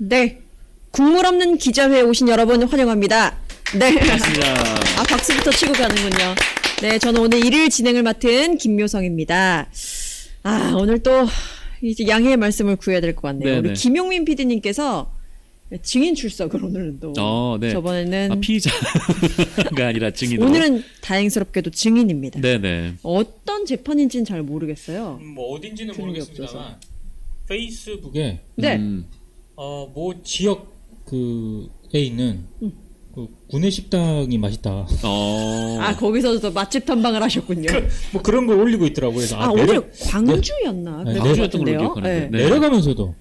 네. 국물 없는 기자회에 오신 여러분 환영합니다. 네. 반갑습니다. 아, 박수부터 치고 가는군요. 네, 저는 오늘 일일 진행을 맡은 김묘성입니다. 아, 오늘 또 이제 양해의 말씀을 구해야 될 것 같네요. 네네. 우리 김용민 PD님께서 증인 출석을 오늘은 또. 네. 저번에는 피의자가 아니라 증인으로. 오늘은 다행스럽게도 증인입니다. 네네. 어떤 재판인지는 잘 모르겠어요. 뭐 어딘지는 들은 게 모르겠습니다만 페이스북에 네. 뭐 지역 그에 있는 그 구내 식당이 맛있다. 아, 거기서도 맛집 탐방을 하셨군요. 뭐 그런 걸 올리고 있더라고요. 그래서 오늘 광주였나? 네, 그랬던 것 광주였던 걸로 같은데요. 기억하는데. 네. 내려가면서도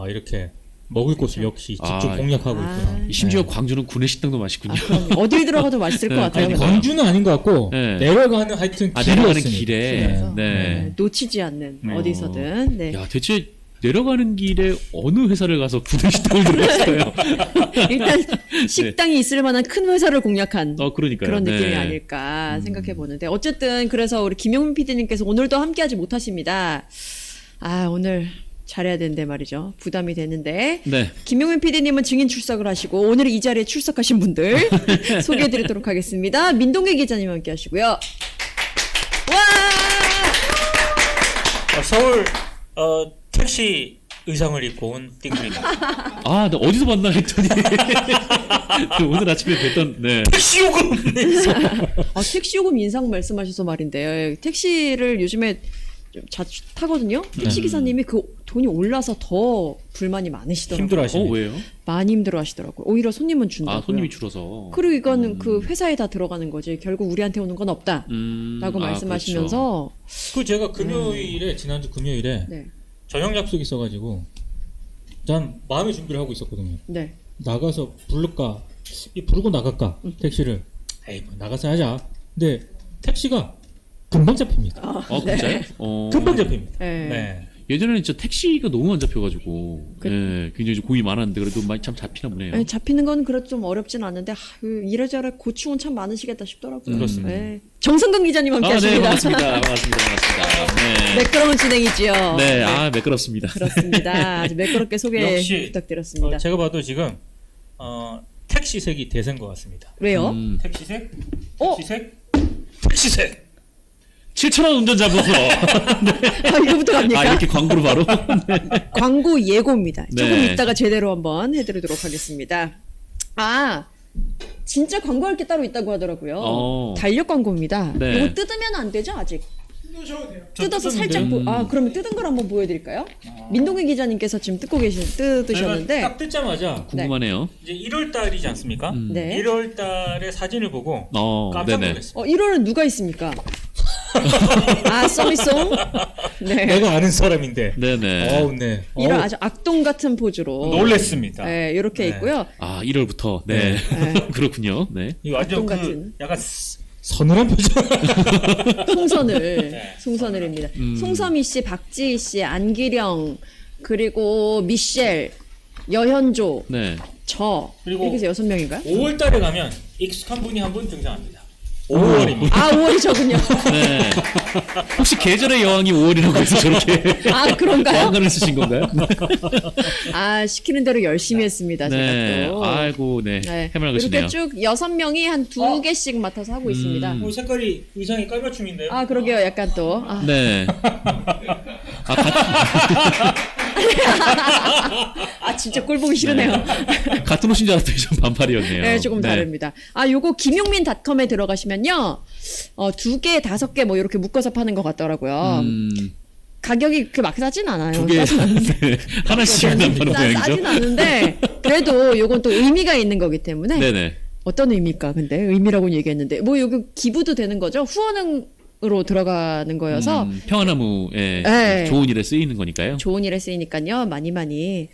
이렇게 먹을 곳을 역시 집중 아, 공략하고 있구나. 심지어 네. 광주는 구내식당도 맛있군요. 그럼 어딜 들어가도 맛있을 것 네, 같아요. 아니, 근데. 광주는 아닌 것 같고 네. 내려가는 하여튼 내려가는 길이었으니까. 길에. 그래서, 네. 놓치지 않는 네. 어디서든. 네. 야, 대체 내려가는 길에 어느 회사를 가서 구내식당을 들어갔어요? 일단 식당이 있을 만한 큰 회사를 공략한 그러니까요. 그런 느낌이 네. 아닐까 생각해 보는데 어쨌든 그래서 우리 김용민 PD님께서 오늘도 함께하지 못하십니다. 아, 오늘 잘해야 되는데 말이죠. 부담이 되는데 네. 김용민 PD님은 증인 출석을 하시고 오늘 이 자리에 출석하신 분들 소개해드리도록 하겠습니다. 민동기 기자님 함께하시고요. 와! 서울 택시 의상을 입고 온 띵글입니다. 나 어디서 만나 했더니 오늘 아침에 뵀던 네. 택시 요금. 택시 요금 인상 말씀하셔서 말인데요. 택시를 요즘에 좀 자주 타거든요. 택시 기사님이 그 돈이 올라서 더 불만이 많으시더라고요. 힘들어하시네. 왜요? 많이 힘들어하시더라고요. 오히려 손님은 준다고요. 손님이 줄어서. 그리고 이거는 그 회사에 다 들어가는 거지. 결국 우리한테 오는 건 없다. 라고 말씀하시면서 그 제가 금요일에 지난주 금요일에 네. 저녁 약속이 있어가지고 난 마음의 준비를 하고 있었거든요. 네. 나가서 부를까? 부르고 나갈까? 택시를. 에이, 뭐 나가서 하자. 근데 택시가 금방 잡힙니다. 진짜요? 금방 잡힙니다. 네. 네. 예전에는 진짜 택시가 너무 안 잡혀가지고 그- 굉장히 좀 고민이 많았는데 그래도 많이 참 잡히나 보네요. 아니, 잡히는 건 그래도 좀 어렵진 않은데 이래저래 고충은 참 많으시겠다 싶더라고요. 그렇습니다. 네. 정성근 기자님 함께 네, 하십니다. 반갑습니다. 네. 매끄러운 진행이지요. 네, 매끄럽습니다. 그렇습니다. 아주 매끄럽게 소개 역시, 부탁드렸습니다. 제가 봐도 지금 택시색이 대세인 것 같습니다. 왜요? 택시색? 어? 택시색? 택시색! 7,000원 운전자부터. 아, 이거부터 갑니까? 이렇게 광고로 바로. 광고 예고입니다. 조금 네. 이따가 제대로 한번 해드리도록 하겠습니다. 진짜 광고할 게 따로 있다고 하더라고요. 달력 광고입니다. 네. 이거 뜯으면 안 되죠, 아직? 뜯어서 살짝 그러면 뜯은 걸 한번 보여드릴까요? 민동기 기자님께서 지금 뜯으셨는데 딱 뜯자마자 궁금하네요. 이제 1월 달이지 않습니까? 네. 1월 달의 사진을 보고 깜짝 네네. 놀랐어요. 1월은 누가 있습니까? 써미송? 네. 내가 아는 사람인데. 네네. 네. 이런 아주 악동 같은 포즈로 놀랬습니다. 네, 이렇게 네. 있고요. 1월부터. 네. 그렇군요. 네. 이 완전 악동 그 같은. 약간 서늘한 표정. 송선을입니다. 송서미 씨, 박지희 씨, 안기령, 그리고 미셸, 여현조, 네. 그리고 이렇게 해서 6명인가요? 5월 달에 가면 익숙한 분이 한 분 등장합니다. 5월입니다. 5월이저군요. 네. 혹시 계절의 여왕이 5월이라고 해서 저렇게 그런가요? 왕관을 쓰신 건가요? 시키는 대로 열심히 했습니다. 네. 제가 또. 아이고, 네. 해맑으시네요. 이렇게 쭉 6명이 한 2개씩 맡아서 하고 있습니다. 색깔이 의상이 깔맞춤인데요. 그러게요. 약간 또. 네. 진짜 꼴 보기 싫으네요. 같은 옷인 줄 알았더니 좀 반팔이었네요. 네, 조금 다릅니다. 요거 김용민닷컴에 들어가시면요. 2개, 5개 뭐 이렇게 묶어서 파는 것 같더라고요. 가격이 그렇게 막 싸진 않아요. 2개, 싸진 않는데. 네. 하나씩은 안 파는 모양이죠? 싸진 않은데 그래도 요건 또 의미가 있는 거기 때문에 네네. 어떤 의미일까? 근데 의미라고는 얘기했는데 뭐 여기 기부도 되는 거죠. 후원으로 들어가는 거여서 평화나무에 네. 좋은 일에 쓰이는 거니까요. 좋은 일에 쓰이니까요. 많이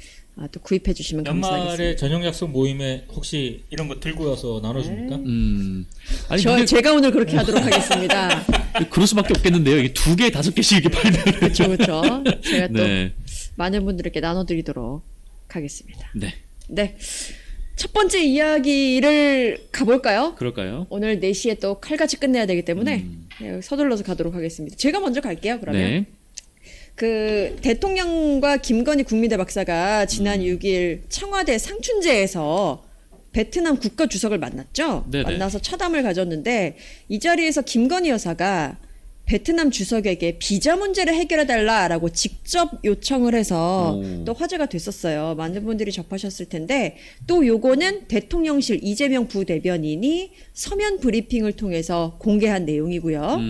또 구입해 주시면 연말에 감사하겠습니다. 저녁 약속 모임에 혹시 이런 거 들고 와서 나눠줍니까? 아니, 제가 오늘 그렇게 하도록 하겠습니다. 그럴 수밖에 없겠는데요. 이게 2개, 5개씩 이렇게 팔면. 그렇죠. 제가 또 네. 많은 분들에게 나눠드리도록 하겠습니다. 네. 네. 첫 번째 이야기를 가볼까요? 그럴까요? 오늘 4시에 또 칼같이 끝내야 되기 때문에 서둘러서 가도록 하겠습니다. 제가 먼저 갈게요, 그러면. 네. 그 대통령과 김건희 국민대 박사가 지난 6일 청와대 상춘제에서 베트남 국가 주석을 만났죠. 네네. 만나서 차담을 가졌는데 이 자리에서 김건희 여사가 베트남 주석에게 비자 문제를 해결해 달라라고 직접 요청을 해서 오. 또 화제가 됐었어요. 많은 분들이 접하셨을 텐데 또 요거는 대통령실 이재명 부대변인이 서면 브리핑을 통해서 공개한 내용이고요.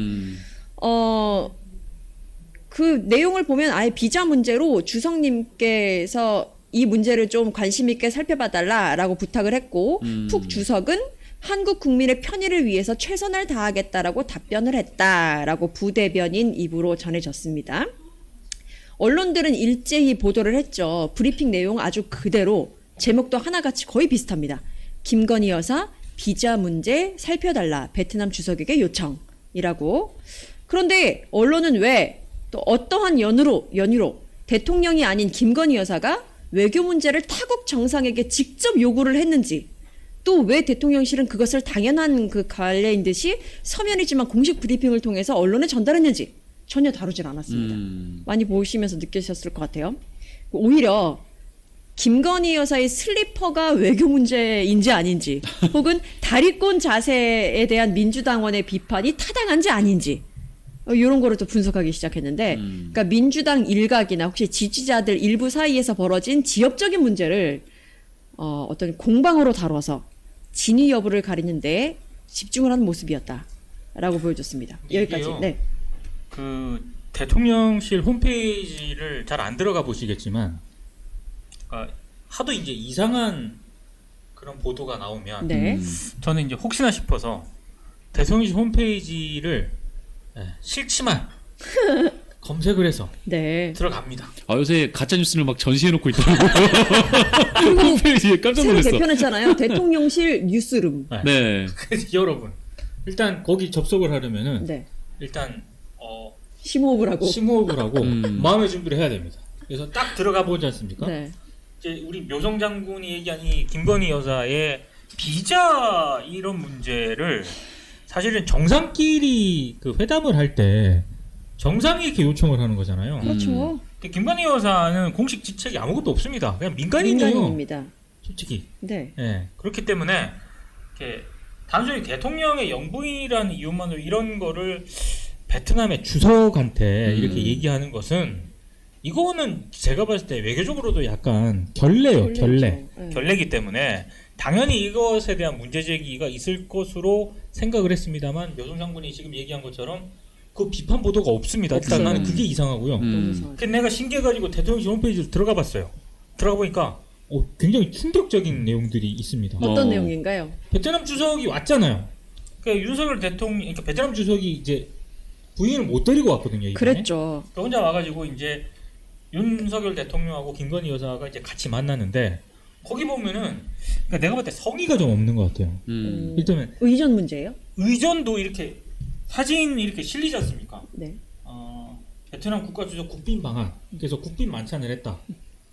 그 내용을 보면 아예 비자 문제로 주석님께서 이 문제를 좀 관심 있게 살펴봐 달라라고 부탁을 했고 푹 주석은 한국 국민의 편의를 위해서 최선을 다하겠다라고 답변을 했다라고 부대변인 입으로 전해졌습니다. 언론들은 일제히 보도를 했죠. 브리핑 내용 아주 그대로 제목도 하나같이 거의 비슷합니다. 김건희 여사 비자 문제 살펴달라 베트남 주석에게 요청이라고. 그런데 언론은 왜 또 어떠한 연유로 대통령이 아닌 김건희 여사가 외교 문제를 타국 정상에게 직접 요구를 했는지 또 왜 대통령실은 그것을 당연한 그 관례인 듯이 서면이지만 공식 브리핑을 통해서 언론에 전달했는지 전혀 다루질 않았습니다. 많이 보시면서 느끼셨을 것 같아요. 오히려 김건희 여사의 슬리퍼가 외교 문제인지 아닌지 혹은 다리꼰 자세에 대한 민주당원의 비판이 타당한지 아닌지 이런 거를 또 분석하기 시작했는데 그러니까 민주당 일각이나 혹시 지지자들 일부 사이에서 벌어진 지역적인 문제를 어떤 공방으로 다뤄서 진위 여부를 가리는데 집중을 하는 모습이었다라고 보여줬습니다. 여기까지. 이게요. 네. 그 대통령실 홈페이지를 잘 안 들어가 보시겠지만 하도 이제 이상한 그런 보도가 나오면 네. 저는 이제 혹시나 싶어서 대통령실 홈페이지를 싫지만 검색을 해서 네. 들어갑니다. 아, 요새 가짜 뉴스를 막 전시해놓고 있더라고요. 홈페이지에 깜짝 새로 놀랐어. 개편했잖아요. 대통령실 뉴스룸. 네. 그래서 여러분 일단 거기 접속을 하려면은 네. 일단 심호흡을 하고. 심호흡을 하고 마음의 준비를 해야 됩니다. 그래서 딱 들어가 보지 않습니까? 네. 이제 우리 묘성 장군이 얘기한 이 김건희 여사의 비자 이런 문제를 사실은 정상끼리 그 회담을 할 때 정상이 이렇게 요청을 하는 거잖아요. 그렇죠. 김건희 여사는 공식 지책이 아무것도 없습니다. 그냥 민간인이에요. 민간인입니다. 솔직히. 네. 예. 그렇기 때문에 이렇게 단순히 대통령의 영부인이라는 이유만으로 이런 거를 베트남의 주석한테 이렇게 얘기하는 것은 이거는 제가 봤을 때 외교적으로도 약간 결례예요. 결례. 네. 결례이기 때문에 당연히 이것에 대한 문제 제기가 있을 것으로 생각을 했습니다만 묘성 장군이 지금 얘기한 것처럼 그 비판 보도가 없습니다. 일단 없어요. 나는 그게 이상하고요. 너무 이상하죠. 그 내가 신기해가지고 대통령실 홈페이지를 들어가 봤어요. 들어가 보니까 굉장히 충격적인 내용들이 있습니다. 어떤 어. 내용인가요? 베트남 주석이 왔잖아요. 그러니까 윤석열 대통령, 그러니까 베트남 주석이 이제 부인을 못 데리고 왔거든요. 이번에. 그랬죠. 그러니까 혼자 와가지고 이제 윤석열 대통령하고 김건희 여사가 이제 같이 만나는데 거기 보면은 그러니까 내가 봤을 때 성의가 좀 없는 것 같아요. 일단은 의전 문제예요? 의전도 이렇게 사진 이렇게 실리지 않습니까? 네. 베트남 국가주석 국빈 방한 그래서 국빈 만찬을 했다.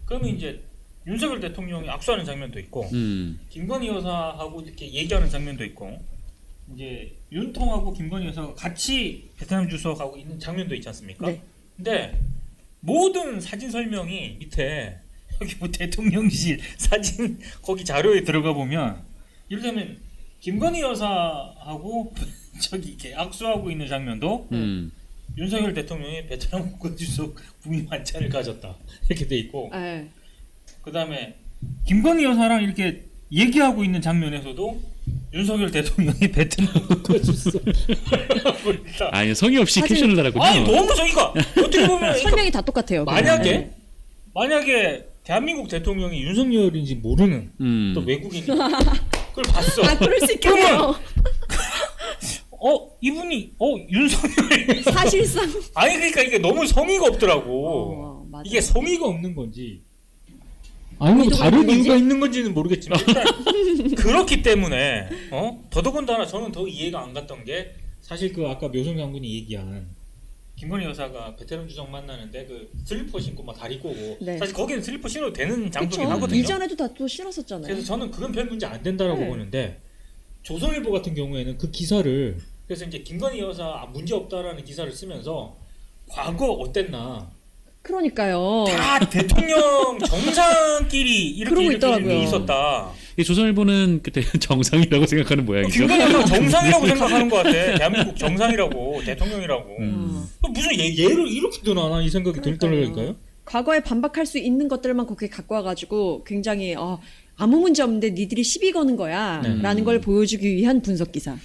그러면 이제 윤석열 대통령이 악수하는 장면도 있고 김건희 여사하고 이렇게 얘기하는 장면도 있고 이제 윤통하고 김건희 여사가 같이 베트남 주석하고 있는 장면도 있지 않습니까? 네. 근데 모든 사진 설명이 밑에 여기 뭐 대통령실 사진 거기 자료에 들어가 보면 이를테면 김건희 여사하고 저기 이렇게 악수하고 있는 장면도 윤석열 대통령이 베트남 국가주석 국민 만찬을 가졌다 이렇게 돼 있고 네. 그 다음에 김건희 여사랑 이렇게 얘기하고 있는 장면에서도 윤석열 대통령이 베트남 국가주석 아니, 성의 없이 사진- 캡션을 달았군요. 아니 너무 저기가 어떻게 보면 설명이 다 똑같아요. 만약에 대한민국 대통령이 윤석열인지 모르는 또 외국인이 그걸 봤어. 그럴 수 있겠네요. 이분이 윤석열 사실상 아니 그러니까 이게 너무 성의가 없더라고. 맞아요. 이게 성의가 없는 건지 아니면 의도가 다른 있는 이유가 건지? 있는 건지는 모르겠지만 일단 그렇기 때문에 더더군다나 저는 더 이해가 안 갔던 게 사실 그 아까 묘성 장군이 얘기한 김건희 여사가 베테랑 주석 만나는데 그 슬리퍼 신고 막 다리 꼬고 네. 사실 거기는 슬리퍼 신어도 되는 장소긴 그렇죠. 하거든요. 이전에도 다 또 실었었잖아요. 그래서 저는 그건 별 문제 안 된다라고 네. 보는데 조선일보 같은 경우에는 그 기사를 그래서 이제 김건희 여사 문제 없다라는 기사를 쓰면서 과거 어땠나 그러니까요. 다 대통령 정상끼리 이렇게 그러고 있더라고요. 돼 있었다. 이 조선일보는 그때 정상이라고 생각하는 모양이죠. 김건희 여사가 정상이라고 생각하는 것 같아. 대한민국 정상이라고, 대통령이라고. 무슨 얘를 이렇게 드나 이 생각이 들더라니까요. 과거에 반박할 수 있는 것들만 그렇게 갖고 와가지고 굉장히 아무 문제 없는데 니들이 시비 거는 거야 라는 걸 보여주기 위한 분석 기사만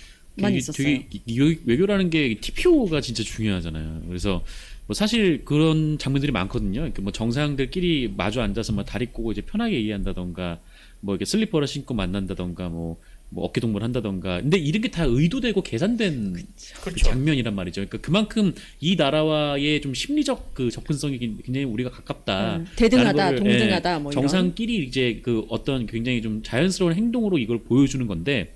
있었어요. 되게 외교라는 게 TPO가 진짜 중요하잖아요. 그래서 뭐 사실 그런 장면들이 많거든요. 그러니까 뭐 정상들끼리 마주 앉아서 뭐 다리 꼬고 이제 편하게 얘기한다던가 뭐 이렇게 슬리퍼를 신고 만난다던가 뭐 어깨 동무를 한다던가. 근데 이런 게 다 의도되고 계산된 그렇죠. 장면이란 말이죠. 그러니까 그만큼 이 나라와의 좀 심리적 그 접근성이 굉장히 우리가 가깝다. 대등하다, 라는 거를, 동등하다, 뭐 이런. 정상끼리 이제 그 어떤 굉장히 좀 자연스러운 행동으로 이걸 보여주는 건데.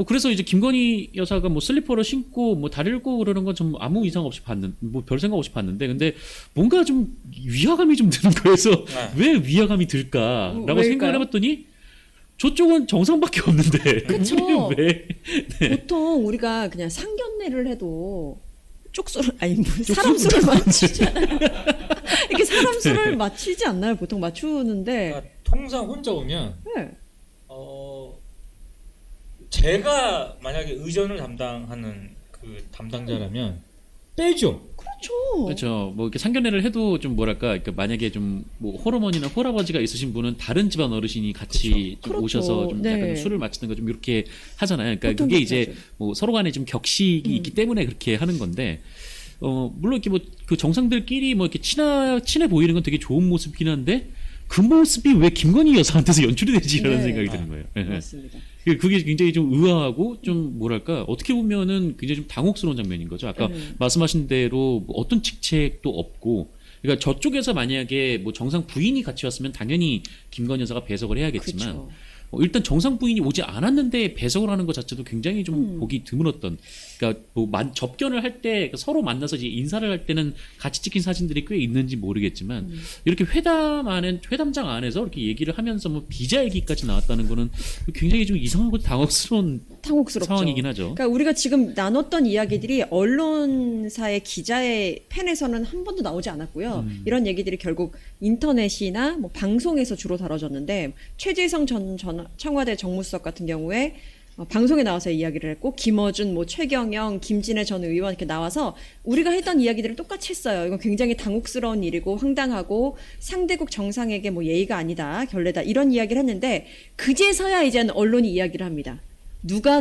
그래서 이제 김건희 여사가 뭐 슬리퍼를 신고 뭐 다리를 꼬고 그러는 건 좀 아무 이상 없이 뭐 별 생각 없이 봤는데, 근데 뭔가 좀 위화감이 좀 드는 거여서 왜 위화감이 들까라고 왜일까요? 생각을 해봤더니 저쪽은 정상밖에 없는데 그쵸. 왜? 보통 우리가 그냥 상견례를 해도 쪽수를 아니 뭐 사람 수를 맞추잖아요. 이렇게 사람 수를 맞추지 않나요? 보통 맞추는데. 그러니까 통상 혼자 오면 네. 제가 만약에 의전을 담당하는 그 담당자라면 빼죠. 그렇죠. 그렇죠. 뭐 이렇게 상견례를 해도 좀 뭐랄까, 그러니까 만약에 좀 뭐 호르몬이나 홀아버지가 있으신 분은 다른 집안 어르신이 같이 좀 그렇죠. 오셔서 좀 네. 약간 술을 마시는 거 좀 이렇게 하잖아요. 그러니까 보통 그게 그렇게 이제 하죠. 뭐 서로 간에 좀 격식이 있기 때문에 그렇게 하는 건데, 물론 이렇게 뭐 그 정상들끼리 뭐 이렇게 친해 보이는 건 되게 좋은 모습이긴 한데, 그 모습이 왜 김건희 여사한테서 연출이 되지라는 네. 생각이 드는 거예요. 예. 맞습니다. 그게 굉장히 좀 의아하고 좀 뭐랄까, 어떻게 보면은 굉장히 좀 당혹스러운 장면인 거죠. 아까 말씀하신 대로 뭐 어떤 직책도 없고, 그러니까 저쪽에서 만약에 뭐 정상 부인이 같이 왔으면 당연히 김건희 여사가 배석을 해야겠지만, 그쵸. 일단 정상 부인이 오지 않았는데 배석을 하는 것 자체도 굉장히 좀 보기 드물었던. 그러니까 뭐 접견을 할 때 서로 만나서 이제 인사를 할 때는 같이 찍힌 사진들이 꽤 있는지 모르겠지만, 이렇게 회담장 안에서 이렇게 얘기를 하면서 뭐 비자 얘기까지 나왔다는 거는 굉장히 좀 이상하고 당혹스러운 상황이긴 하죠. 그러니까 우리가 지금 나눴던 이야기들이 언론사의 기자의 펜에서는 한 번도 나오지 않았고요. 이런 얘기들이 결국 인터넷이나 뭐 방송에서 주로 다뤄졌는데, 최재성 전 청와대 정무수석 같은 경우에 방송에 나와서 이야기를 했고, 김어준, 뭐 최경영, 김진애 전 의원 이렇게 나와서 우리가 했던 이야기들을 똑같이 했어요. 이건 굉장히 당혹스러운 일이고 황당하고 상대국 정상에게 뭐 예의가 아니다, 결례다, 이런 이야기를 했는데, 그제서야 이제는 언론이 이야기를 합니다. 누가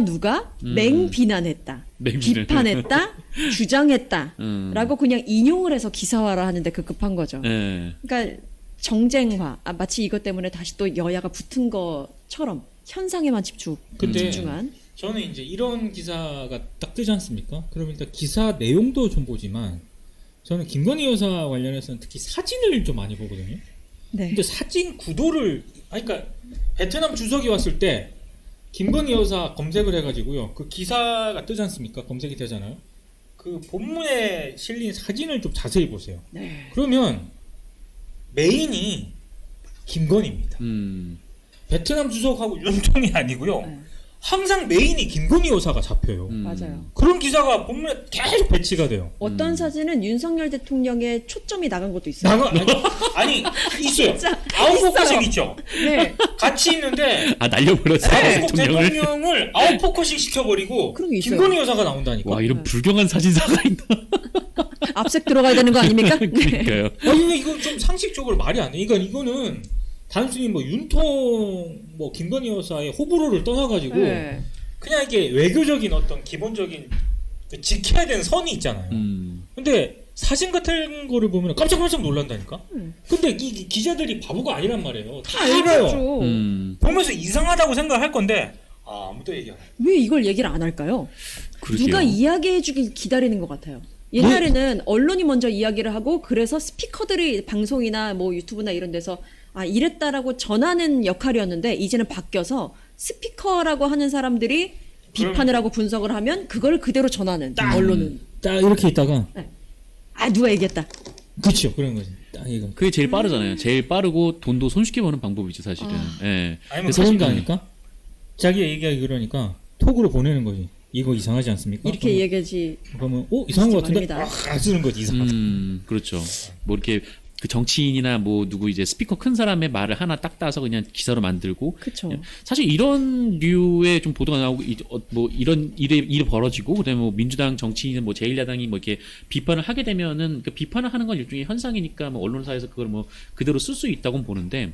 맹비난했다, 비판했다, 주장했다 라고 그냥 인용을 해서 기사화를 하는데 급급한 거죠. 네. 그러니까 정쟁화, 마치 이것 때문에 다시 또 여야가 붙은 것처럼 현상에만 근데 집중한. 저는 이제 이런 기사가 딱 뜨지 않습니까? 그럼 일단 기사 내용도 좀 보지만, 저는 김건희 여사 관련해서는 특히 사진을 좀 많이 보거든요. 네. 근데 사진 구도를, 그러니까 베트남 주석이 왔을 때 김건희 여사 검색을 해가지고요, 그 기사가 뜨지 않습니까? 검색이 되잖아요. 그 본문에 실린 사진을 좀 자세히 보세요. 네. 그러면 메인이 김건희입니다. 베트남 주석하고 윤통이 아니고요. 네. 항상 메인이 김건희 여사가 잡혀요. 맞아요. 그런 기사가 본문에 계속 배치가 돼요. 어떤 사진은 윤석열 대통령의 초점이 나간 것도 있어요. 아니 있어요. 진짜 아웃포커싱 있죠. 네. 같이 있는데 날려버렸어 대한민국 대통령을. 대통령을 아웃포커싱 시켜버리고 그런 게 있어요. 김건희 여사가 나온다니까. 와, 이런 불경한 사진사가 있나? 앞색 들어가야 되는 거 아닙니까? 네. 그러니까요. 이거 좀 상식적으로 말이 안 돼. 이거는 단순히 뭐 윤통, 뭐 김건희 여사의 호불호를 떠나가지고 네. 그냥 이게 외교적인 어떤 기본적인 그 지켜야 되는 선이 있잖아요. 근데 사진 같은 거를 보면 깜짝깜짝 놀란다니까. 근데 이 기자들이 바보가 아니란 말이에요. 다 알아요. 알겠죠. 보면서 이상하다고 생각할 건데 아무도 얘기 안 해. 왜 이걸 얘기를 안 할까요? 그러게요. 누가 이야기해주길 기다리는 것 같아요. 옛날에는 언론이 먼저 이야기를 하고, 그래서 스피커들이 방송이나 뭐 유튜브나 이런 데서 이랬다라고 전하는 역할이었는데, 이제는 바뀌어서 스피커라고 하는 사람들이 비판을 하고 분석을 하면 그걸 그대로 전하는 언론은. 딱 이렇게 있다가 누가 얘기했다. 그렇죠. 그런 거지. 딱 이거. 그게 제일 빠르잖아요. 제일 빠르고 돈도 손쉽게 버는 방법이죠, 사실은. 예. 아니면 그런 거 아닐까? 자기 얘기하기 그러니까 톡으로 보내는 거지. 이거 이상하지 않습니까? 이렇게 얘기하지. 그러면 이상한 것 같은데 말입니다. 쓰는 거지 이상하다. 그렇죠. 뭐 이렇게 그 정치인이나 뭐 누구 이제 스피커 큰 사람의 말을 하나 딱 따서 그냥 기사로 만들고 그쵸. 사실 이런 류의 좀 보도가 나오고 뭐 이런 일이 벌어지고 그다음에 뭐 민주당 정치인 뭐 제1야당이 뭐 이렇게 비판을 하게 되면은 그 비판을 하는 건 일종의 현상이니까 뭐 언론사에서 그걸 뭐 그대로 쓸 수 있다고 보는데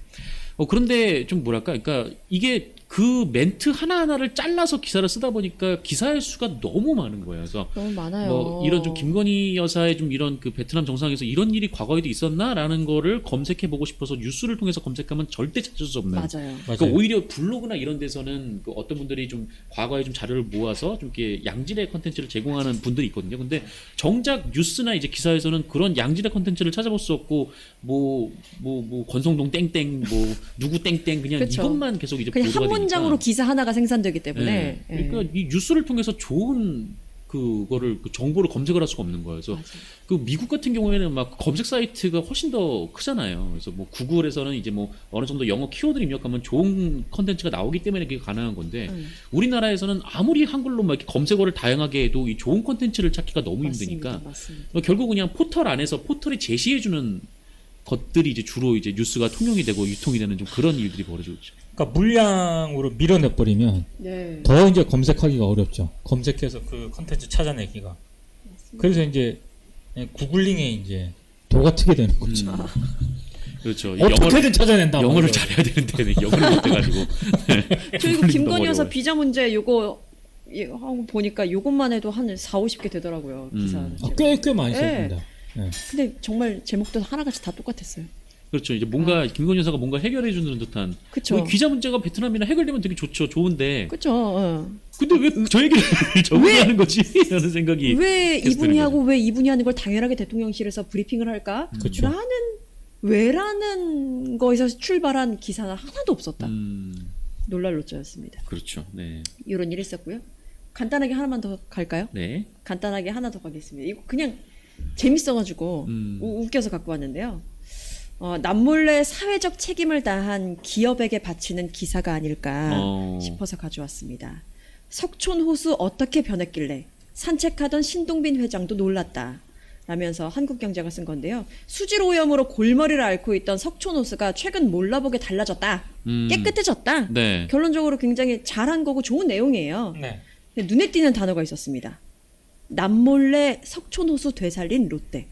그런데 좀 뭐랄까 그러니까 이게 그 멘트 하나하나를 잘라서 기사를 쓰다 보니까 기사의 수가 너무 많은 거예요. 그래서 너무 많아요. 뭐 이런 좀 김건희 여사의 좀 이런 그 베트남 정상에서 이런 일이 과거에도 있었나라는 거를 검색해 보고 싶어서 뉴스를 통해서 검색하면 절대 찾을 수 없는. 맞아요. 그러니까 오히려 블로그나 이런 데서는 그 어떤 분들이 좀 과거에 좀 자료를 모아서 좀 이렇게 양질의 컨텐츠를 제공하는 분들이 있거든요. 근데 정작 뉴스나 이제 기사에서는 그런 양질의 컨텐츠를 찾아볼 수 없고 뭐 권성동 땡땡 뭐 누구 땡땡 그냥 그쵸. 이것만 계속 이제 그냥 보도가 한 문장으로 되니까. 기사 하나가 생산되기 때문에. 네. 예. 그러니까 이 뉴스를 통해서 좋은 그거를 그 정보를 검색을 할 수가 없는 거예요. 그래서 맞아. 그 미국 같은 경우에는 막 검색 사이트가 훨씬 더 크잖아요. 그래서 뭐 구글에서는 이제 뭐 어느 정도 영어 키워드를 입력하면 좋은 컨텐츠가 나오기 때문에 그게 가능한 건데 우리나라에서는 아무리 한글로 막 이렇게 검색어를 다양하게 해도 이 좋은 컨텐츠를 찾기가 너무 힘드니까 맞습니다. 결국 그냥 포털 안에서 포털이 제시해주는 것들이 이제 주로 이제 뉴스가 통용이 되고 유통이 되는 좀 그런 일들이 벌어지고 있죠. 그러니까 물량으로 밀어내버리면 네. 더 이제 검색하기가 어렵죠. 검색해서 그 컨텐츠 찾아내기가. 그래서 이제 구글링에 이제 도가 트게 되는 거죠. 그렇죠. 어떻게든 찾아낸다. 영어를 잘해야 되는데 영어를 못해가지고. 그리고 구글링 김건희 너무 여사 어려워요. 비자 문제 요거 하고 보니까 요것만 해도 한 4, 50개 되더라고요. 기사. 꽤 많이 네. 썼습니다. 네. 근데 정말 제목도 하나같이 다 똑같았어요. 그렇죠. 이제 뭔가 김건희 여사가 뭔가 해결해주는 듯한. 그쵸. 뭐 기자 문제가 베트남이나 해결되면 되게 좋죠. 좋은데. 그쵸. 근데 왜 저 얘기를 저분이 하는 거지? 라는 생각이. 왜 계속 이분이 드는 하고 왜 이분이 하는 걸 당연하게 대통령실에서 브리핑을 할까? 그쵸. 라는 왜라는 거에서 출발한 기사는 하나도 없었다. 놀랄 노자였습니다. 그렇죠. 네. 이런 일이 있었고요. 간단하게 하나만 더 갈까요? 네. 간단하게 하나 더 가겠습니다. 이거 그냥 재밌어가지고 웃겨서 갖고 왔는데요. 남몰래 사회적 책임을 다한 기업에게 바치는 기사가 아닐까 싶어서 가져왔습니다. 석촌 호수 어떻게 변했길래 산책하던 신동빈 회장도 놀랐다. 라면서 한국경제가 쓴 건데요. 수질 오염으로 골머리를 앓고 있던 석촌 호수가 최근 몰라보게 달라졌다. 깨끗해졌다. 네. 결론적으로 굉장히 잘한 거고 좋은 내용이에요. 네. 근데 눈에 띄는 단어가 있었습니다. 남몰래 석촌 호수 되살린 롯데.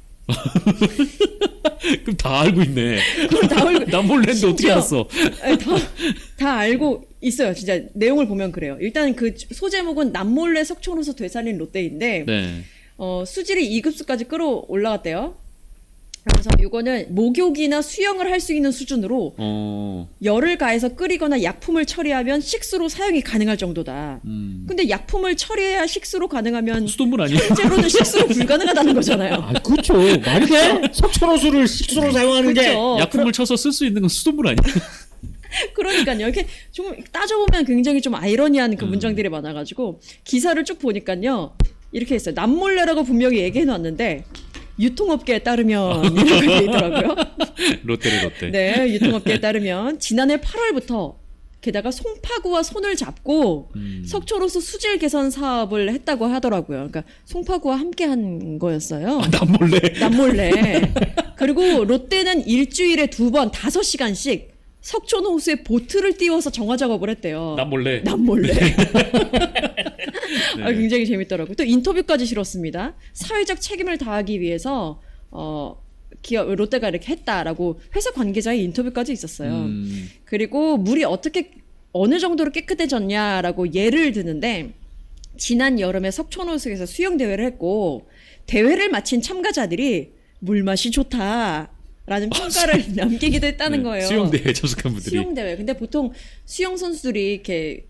그럼 다 알고 있네. 그걸 다 알고 난 몰랐는데 어떻게 심지어 알았어? 아니, 다 알고 있어요. 진짜 내용을 보면 그래요. 일단 그 소제목은 남몰래 석촌 호수 되살린 롯데인데 네. 수질이 2급수까지 끌어올라갔대요. 그래서 이거는 목욕이나 수영을 할 수 있는 수준으로 열을 가해서 끓이거나 약품을 처리하면 식수로 사용이 가능할 정도다. 근데 약품을 처리해야 식수로 가능하면 수돗물 아니야? 실제로는 식수로 불가능하다는 거잖아요. 아, 그렇죠. 말이 돼? 석촌호수를 식수로 사용하는 게. 그렇죠. 약품을 쳐서 쓸 수 있는 건 수돗물 아니야? 그러니까요. 이렇게 좀 따져보면 굉장히 좀 아이러니한 그 문장들이 많아가지고 기사를 쭉 보니까요. 이렇게 했어요. 남몰래라고 분명히 얘기해놨는데 유통업계에 따르면 이렇게 돼 있더라고요. 롯데래 롯데. 네, 유통업계에 따르면 지난해 8월부터 게다가 송파구와 손을 잡고 석촌호수 수질 개선 사업을 했다고 하더라고요. 그러니까 송파구와 함께한 거였어요. 난 몰래. 남몰래. 그리고 롯데는 일주일에 2번 5시간씩 석촌호수에 보트를 띄워서 정화 작업을 했대요. 난 몰래. 남몰래. 네. 굉장히 재밌더라고요. 또 인터뷰까지 실었습니다. 사회적 책임을 다하기 위해서 기업 롯데가 이렇게 했다라고 회사 관계자의 인터뷰까지 있었어요. 그리고 물이 어느 정도로 깨끗해졌냐라고 예를 드는데 지난 여름에 석촌호수에서 수영 대회를 했고 대회를 마친 참가자들이 물맛이 좋다라는 평가를 남기기도 했다는 네. 거예요. 수영대회 접속한 분들이. 수영대회. 근데 보통 수영 선수들이 이렇게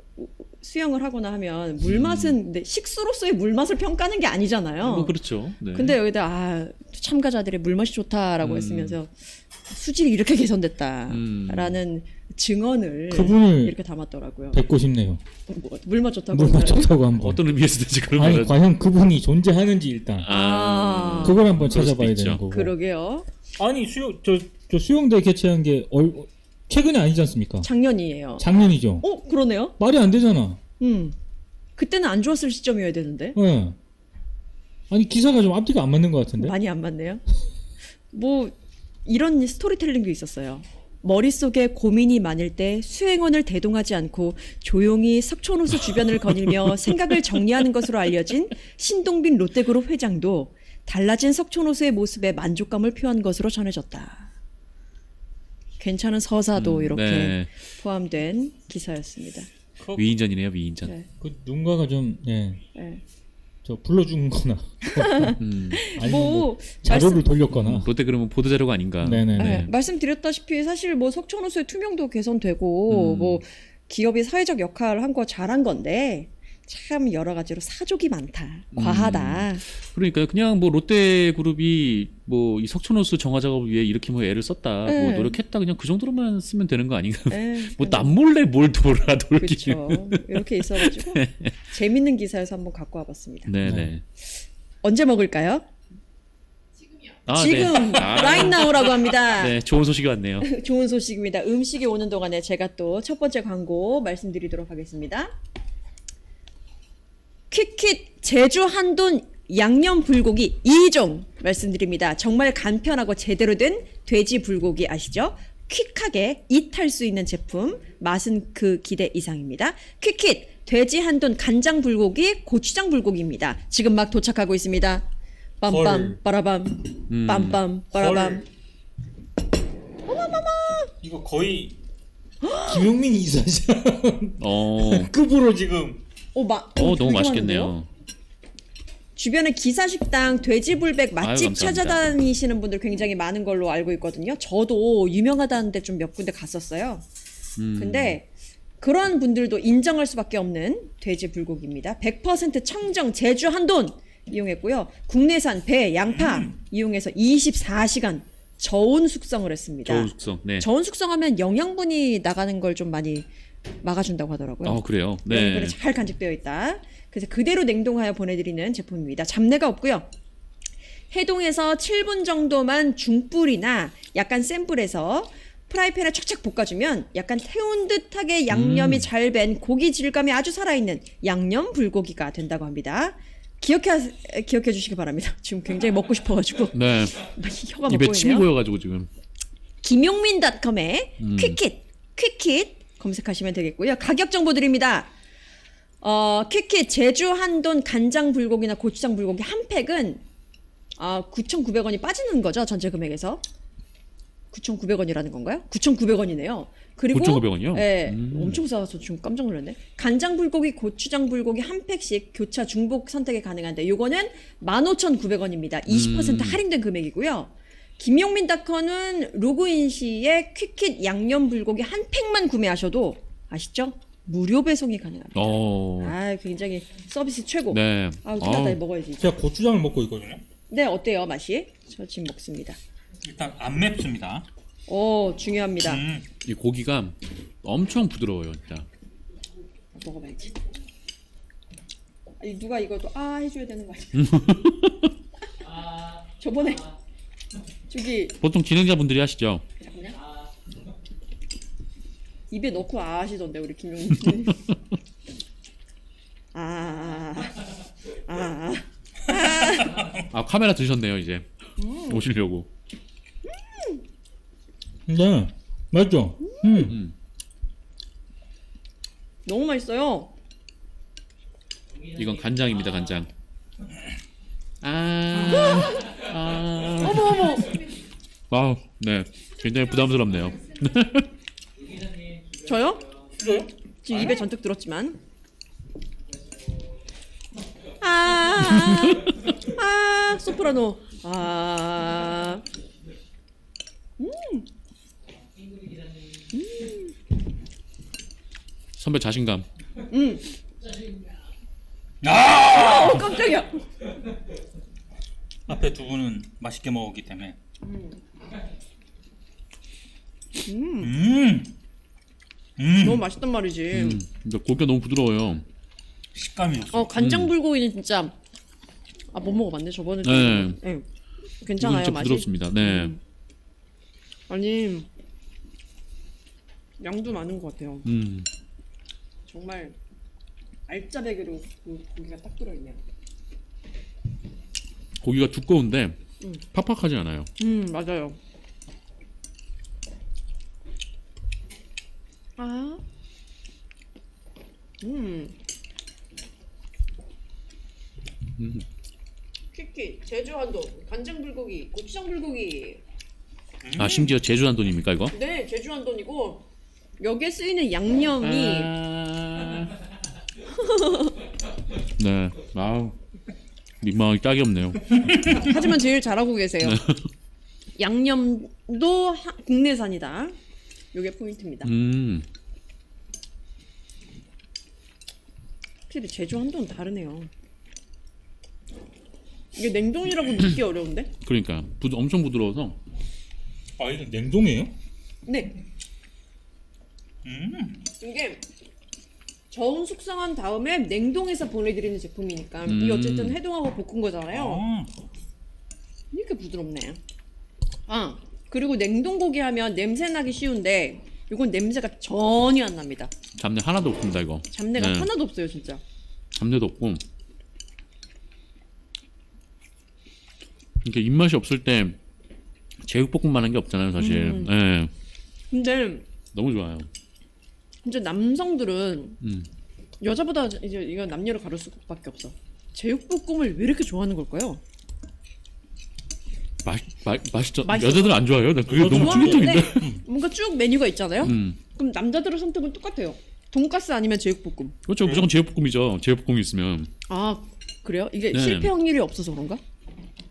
수영을 하거나 하면 물맛은 근데 식수로서의 물맛을 평가하는 게 아니잖아요. 뭐 그렇죠. 네. 근데 여기다 참가자들의 물맛이 좋다라고 했으면서 수질이 이렇게 개선됐다라는 증언을 그분을 이렇게 담았더라고요. 뵙고 싶네요. 뭐, 물맛 좋다고. 물맛 하나요? 좋다고 한번. 어떤 의미에서든지 그런 아니 말을. 과연 그분이 존재하는지 일단 아, 그걸 한번 그럴 수도 찾아봐야 있죠. 되는 거고. 그러게요. 아니 저 수영대 개최한 게 최근이 아니지 않습니까? 작년이에요. 작년이죠. 그러네요. 말이 안 되잖아. 그때는 안 좋았을 시점이어야 되는데. 네. 아니 기사가 좀 앞뒤가 안 맞는 것 같은데. 많이 안 맞네요. 뭐 이런 스토리텔링도 있었어요. 머릿속에 고민이 많을 때 수행원을 대동하지 않고 조용히 석촌호수 주변을 거닐며 생각을 정리하는 것으로 알려진 신동빈 롯데그룹 회장도 달라진 석촌호수의 모습에 만족감을 표한 것으로 전해졌다. 괜찮은 서사도 이렇게 네. 포함된 기사였습니다. 위인전이네요, 위인전. 네. 그 누군가가 좀 예. 네. 저 불러준거나 아니면 뭐 자료를 돌렸거나. 롯데 그러면 보도 자료가 아닌가. 네네네. 네, 말씀드렸다시피 사실 뭐 석촌호수의 투명도 개선되고 뭐 기업이 사회적 역할을 한 거 잘한 건데 참 여러 가지로 사족이 많다, 과하다. 그러니까 그냥 뭐 롯데 그룹이 뭐 이 석촌호수 정화 작업을 위해 이렇게 뭐 애를 썼다, 뭐 네. 노력했다, 그냥 그 정도로만 쓰면 되는 거 아닌가? 네, 뭐 남몰래 뭘 돌기. 그렇죠. 이렇게 있어가지고 재밌는 기사에서 한번 갖고 와봤습니다. 네네. 언제 먹을까요? 아, 지금 네. 아, right now라고 합니다. 네, 좋은 소식이 왔네요. 좋은 소식입니다. 음식이 오는 동안에 제가 또 첫 번째 광고 말씀드리도록 하겠습니다. 퀵킷 제주 한돈 양념 불고기 2종 말씀드립니다. 정말 간편하고 제대로 된 돼지 불고기 아시죠? 퀵하게 잇할 수 있는 제품, 맛은 그 기대 이상입니다. 퀵킷 돼지 한돈 간장 불고기, 고추장 불고기입니다. 지금 막 도착하고 있습니다. 빰빰 헐. 빠라밤 빰빰 빠라밤. 이거 거의 김용민 이사장 어, 급으로 지금. 너무 되게 맛있겠네요. 많은데요? 주변에 기사식당, 돼지불백 맛집 아유, 감사합니다. 찾아다니시는 분들 굉장히 많은 걸로 알고 있거든요. 저도 유명하다는데 좀 몇 군데 갔었어요. 근데 그런 분들도 인정할 수밖에 없는 돼지 불고기입니다. 100% 청정 제주 한돈 이용했고요. 국내산 배, 양파 이용해서 24시간 저온 숙성을 했습니다. 저온 숙성. 네. 저온 숙성하면 영양분이 나가는 걸 좀 많이 막아준다고 하더라고요. 아, 그래요. 네. 영양분이 잘 간직되어 있다. 그래서 그대로 냉동하여 보내드리는 제품입니다. 잡내가 없고요. 해동해서 7분 정도만 중불이나 약간 센 불에서 프라이팬에 착착 볶아주면 약간 태운 듯하게 양념이 잘 밴 고기 질감이 아주 살아있는 양념 불고기가 된다고 합니다. 기억해 주시기 바랍니다. 지금 굉장히 먹고 싶어가지고 네. 혀가 막 입에 침이 보이네요. 고여가지고 지금. 김용민닷컴에 퀵킷 검색하시면 되겠고요. 가격 정보 드립니다. 퀵킷 제주 한돈 간장 불고기나 고추장 불고기 한 팩은 9,900원이 빠지는 거죠. 전체 금액에서. 9,900원이라는 건가요? 9,900원이네요. 그리고 9,900원이요? 네, 엄청 싸서 지금 깜짝 놀랐네. 간장 불고기, 고추장 불고기 한 팩씩 교차 중복 선택이 가능한데 요거는 15,900원입니다. 20% 할인된 금액이고요. 김용민닷컴은 로그인 시에 퀵킷 양념 불고기 한 팩만 구매하셔도 아시죠? 무료 배송이 가능합니다. 굉장히 서비스 최고. 네. 큰일났다. 먹어야지. 제가 고추장을 먹고 있거든요. 네, 어때요 맛이? 저 지금 먹습니다. 일단 안 맵습니다. 중요합니다. 이 고기가 엄청 부드러워요, 진짜. 먹어봐야지. 아니, 누가 이것도 해줘야 되는 거 아니야? 저번에 저기 보통 진행자분들이 하시죠. 잠깐만요. 입에 넣고 하시던데 우리 김용민 씨. 카메라 드셨네요, 이제. 오시려고. 네, 맞죠? 너무 맛있어요. 이건 간장입니다, 간장. 어머. 네. 굉장히 부담스럽네요. 저요? 진짜요? 지금 입에 전뜩 들었지만. 소프라노. 선배 자신감. 깜짝이야. 앞에 두 분은 맛있게 먹었기 때문에. 너무 맛있단 말이지. 근데 고기가 너무 부드러워요. 식감이 좋습니다. 간장 불고기는 진짜 못 먹어봤네. 저번에 네. 네. 이건 괜찮아요 진짜 맛이. 부드럽습니다. 네. 아니 양도 많은 것 같아요. 음. 정말 알짜배기로 그 고기가 딱 들어있네요. 고기가 두꺼운데 팍팍하지 않아요. 맞아요. 아, 키키, 제주 한돈, 간장 불고기, 고추장 불고기. 아 심지어 제주 한돈입니까 이거? 네, 제주 한돈이고 여기에 쓰이는 양념이 네. 아우 민망하기 딱이 없네요. 하지만 제일 잘하고 계세요. 양념도 국내산이다. 요게 포인트입니다. 확실히 제주 한돈 다르네요. 이게 냉동이라고 믿기 어려운데? 그러니까 엄청 부드러워서. 아 이게 냉동이에요? 네. 이게 저온 숙성한 다음에 냉동해서 보내드리는 제품이니까 이게 어쨌든 해동하고 볶은 거잖아요. 아, 이렇게 부드럽네. 아, 그리고 냉동고기 하면 냄새 나기 쉬운데 이건 냄새가 전혀 안 납니다. 잡내 하나도 없습니다 이거. 잡내가 네. 하나도 없어요 진짜. 잡내도 없고. 이렇게 입맛이 없을 때 제육볶음만한 게 없잖아요 사실. 네. 근데 너무 좋아요. 진짜 남성들은 여자보다 이제 이건 남녀를 가릴 수밖에 없어. 제육볶음을 왜 이렇게 좋아하는 걸까요? 맛있죠. 맛있어. 여자들 안 좋아해요? 나 그게 너무 충격적인데. 좋아하는데 뭔가 쭉 메뉴가 있잖아요. 그럼 남자들의 선택은 똑같아요. 돈가스 아니면 제육볶음. 그렇죠. 무조건 제육볶음이죠. 제육볶음이 있으면. 아, 그래요? 이게 네. 실패 확률이 없어서 그런가?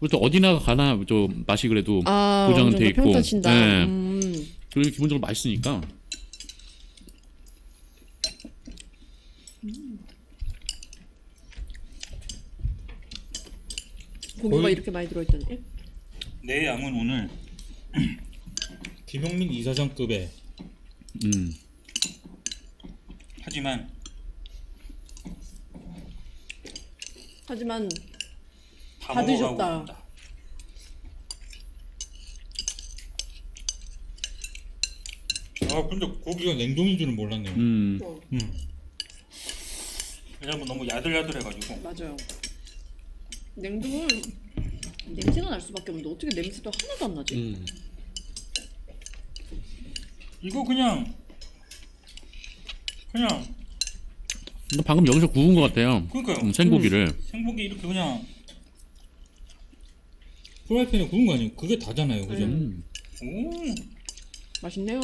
그렇죠. 어디나 가나 좀 맛이 그래도 아, 보장은 어느 돼 정도 있고. 평탄친다. 네. 그리고 기본적으로 맛있으니까. 고기가 거의- 이렇게 많이 들어있다니. 내 양은 오늘 김용민 이사장급의 하지만 하지만 다 다 드셨다. 먹어가고 있다. 아 근데 고기가 냉동인 줄은 몰랐네요. 왜냐면 너무 야들야들해가지고. 맞아요. 냉동은 냄새가 날 수밖에 없는데 어떻게 냄새도 하나도 안 나지? 이거 그냥 근데 방금 여기서 구운 것 같아요. 그러니까요. 생고기를. 생고기 이렇게 그냥 프라이팬에 구운 거 아니에요? 그게 다잖아요, 그죠? 오, 맛있네요.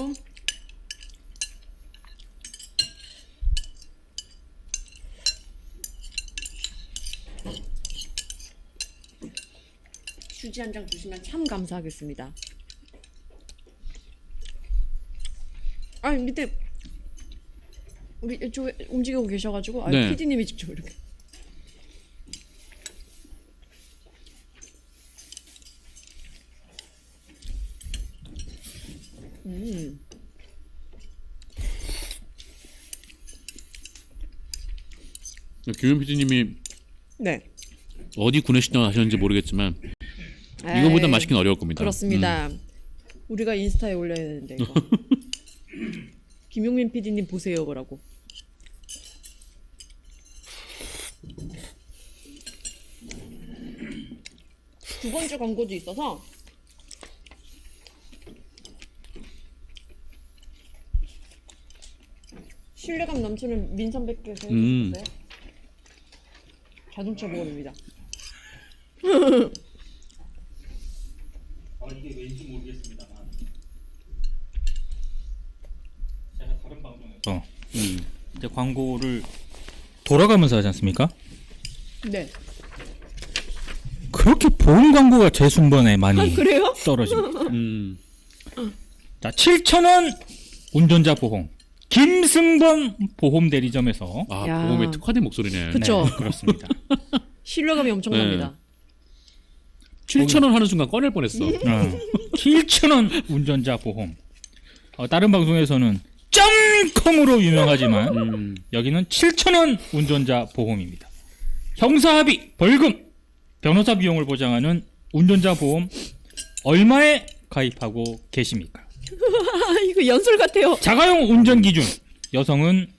휴지 한 장 주시면 참 감사하겠습니다. 아, 밑에 우리 이쪽에 움직이고 계셔가지고 아, 네. PD님이 직접 이렇게. 김현 PD님이 네. 어디 구내식당 하셨는지 모르겠지만 이거보다 에이, 맛있긴 어려울 겁니다. 그렇습니다. 우리가 인스타에 올려야 되는데 이거. 김용민 PD님 보세요 그러고. 두 번째 광고도 있어서 신뢰감 넘치는 민선백께서 해주셨어요. 자동차 보험입니다. 이게 왠지 모르겠습니다만 제가 다른 방송에서 이제 광고를 돌아가면서 하지 않습니까? 네. 그렇게 보험 광고가 제 순번에 많이 그래요? 떨어집니다. 음. 자, 7,000원 운전자 보험. 김승범 보험 대리점에서 아 야. 보험에 특화된 목소리네. 그쵸. 네, 그렇습니다. 신뢰감이 엄청납니다. 7,000원 하는 순간 꺼낼 뻔했어. 7,000원 운전자 보험. 다른 방송에서는 .com으로 유명하지만 여기는 7,000원 운전자 보험입니다. 형사합의, 벌금, 변호사 비용을 보장하는 운전자 보험 얼마에 가입하고 계십니까? 아, 이거 연설 같아요. 자가용 운전 기준 여성은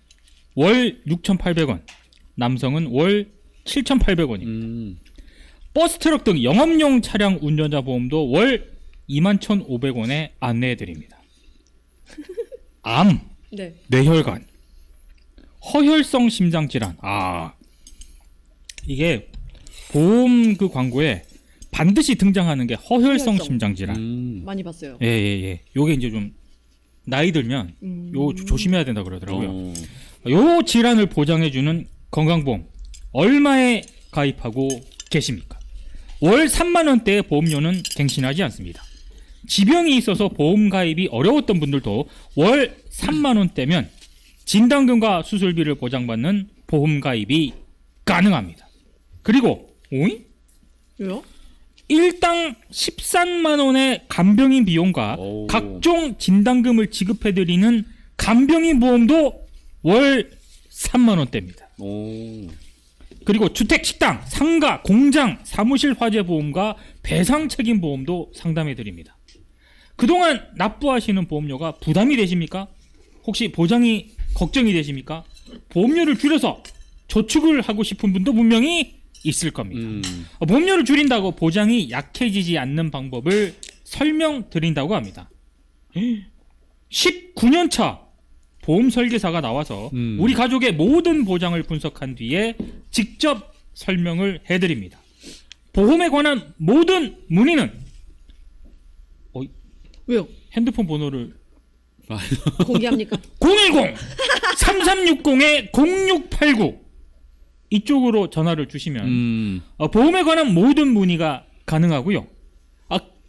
월 6,800원, 남성은 월 7,800원입니다. 버스 트럭 등 영업용 차량 운전자 보험도 월 21,500원에 안내해드립니다. 암, 네. 뇌혈관, 허혈성 심장질환. 이게 보험 그 광고에 반드시 등장하는 게 허혈성 허혈성. 심장질환. 많이 봤어요. 예. 요게 이제 좀 나이 들면 요 조심해야 된다 그러더라고요. 어. 요 질환을 보장해주는 건강보험 얼마에 가입하고 계십니까? 월 3만 원대의 보험료는 갱신하지 않습니다. 지병이 있어서 보험 가입이 어려웠던 분들도 월 3만 원대면 진단금과 수술비를 보장받는 보험 가입이 가능합니다. 그리고 오잉? 왜요? 일당 13만 원의 간병인 비용과 오. 각종 진단금을 지급해드리는 간병인 보험도 월 3만 원대입니다. 오. 그리고 주택, 식당, 상가, 공장, 사무실 화재 보험과 배상 책임 보험도 상담해드립니다. 그동안 납부하시는 보험료가 부담이 되십니까? 혹시 보장이 걱정이 되십니까? 보험료를 줄여서 저축을 하고 싶은 분도 분명히 있을 겁니다. 보험료를 줄인다고 보장이 약해지지 않는 방법을 설명드린다고 합니다. 19년차 보험 설계사가 나와서 우리 가족의 모든 보장을 분석한 뒤에 직접 설명을 해드립니다. 보험에 관한 모든 문의는 왜요? 핸드폰 번호를 공개합니까? 010-3360-0689 이쪽으로 전화를 주시면 보험에 관한 모든 문의가 가능하고요.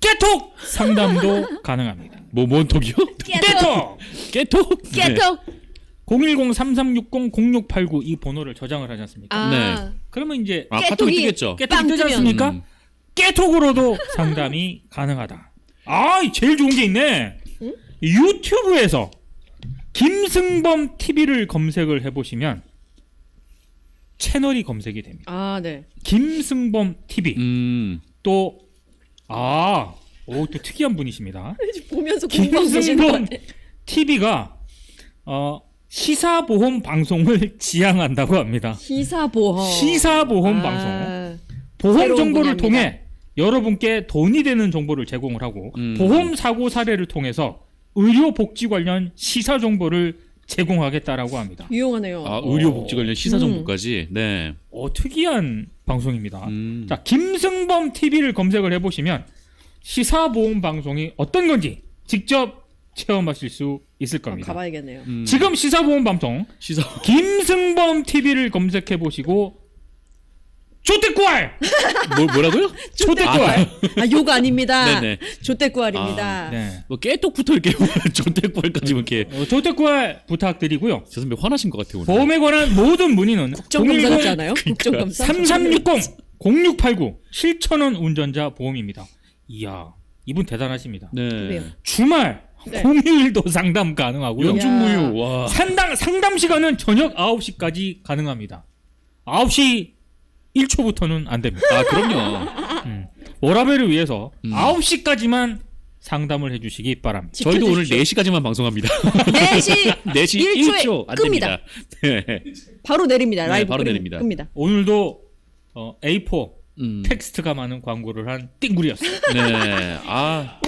깨톡 상담도 가능합니다. 뭔 톡이요? 깨톡! 깨톡? 깨톡. 010-3360-0689 이 번호를 저장을 하지 않습니까? 아, 네. 그러면 이제 카톡이 뜨겠죠. 깨톡이 뜨지 뜨면. 않습니까? 깨톡으로도 상담이 가능하다. 제일 좋은 게 있네. 유튜브에서 김승범 TV를 검색을 해보시면 채널이 검색이 됩니다. 네. 김승범 TV. 또 특이한 분이십니다. 보면서 공부하고 계시는 것 김승범 같아. TV가 시사보험 방송을 지향한다고 합니다. 시사보험. 시사보험 방송. 보험 새로운 정보를 분야입니다. 통해 여러분께 돈이 되는 정보를 제공을 하고 보험 사고 사례를 통해서 의료 복지 관련 시사 정보를 제공하겠다라고 합니다. 유용하네요. 의료복지 관련 시사 정보까지. 네. 특이한 방송입니다. 자, 김승범 TV를 검색을 해보시면 시사보험 방송이 어떤 건지 직접 체험하실 수 있을 겁니다. 가봐야겠네요. 지금 시사보험 방송 시사. 김승범 TV를 검색해 보시고 조태꾸알 뭐라고요? 조태꾸알 욕 아닙니다. 네네. 조태꾸알입니다. 네. 깨톡부터 이렇게 존댓말까지 이렇게. 조태꾸알 부탁드리고요. 저 선배 화나신 것 같아요. 오늘. 보험에 관한 모든 문의는 국정검사 같지 않아요? 국정검사. 3360-0689 7,000원 운전자 보험입니다. 이야, 이분 대단하십니다. 네. 왜요? 주말 네. 공휴일도 상담 가능하고요. 영중무휴. 와. 상담 시간은 저녁 9시까지 가능합니다. 9시 1초부터는 안 됩니다. 그럼요. 워라벨을 위해서 9시까지만 상담을 해주시기 바랍니다. 저희도 오늘 지켜주십시오. 4시까지만 방송합니다. 4시 4시 1초에 1초 안 끕니다. 됩니다. 네. 바로 내립니다. 네, 라이브 바로 내립니다. 끕니다. 오늘도 A4 음. 텍스트가 많은 광고를 한 띵구리였어요. 네. 와,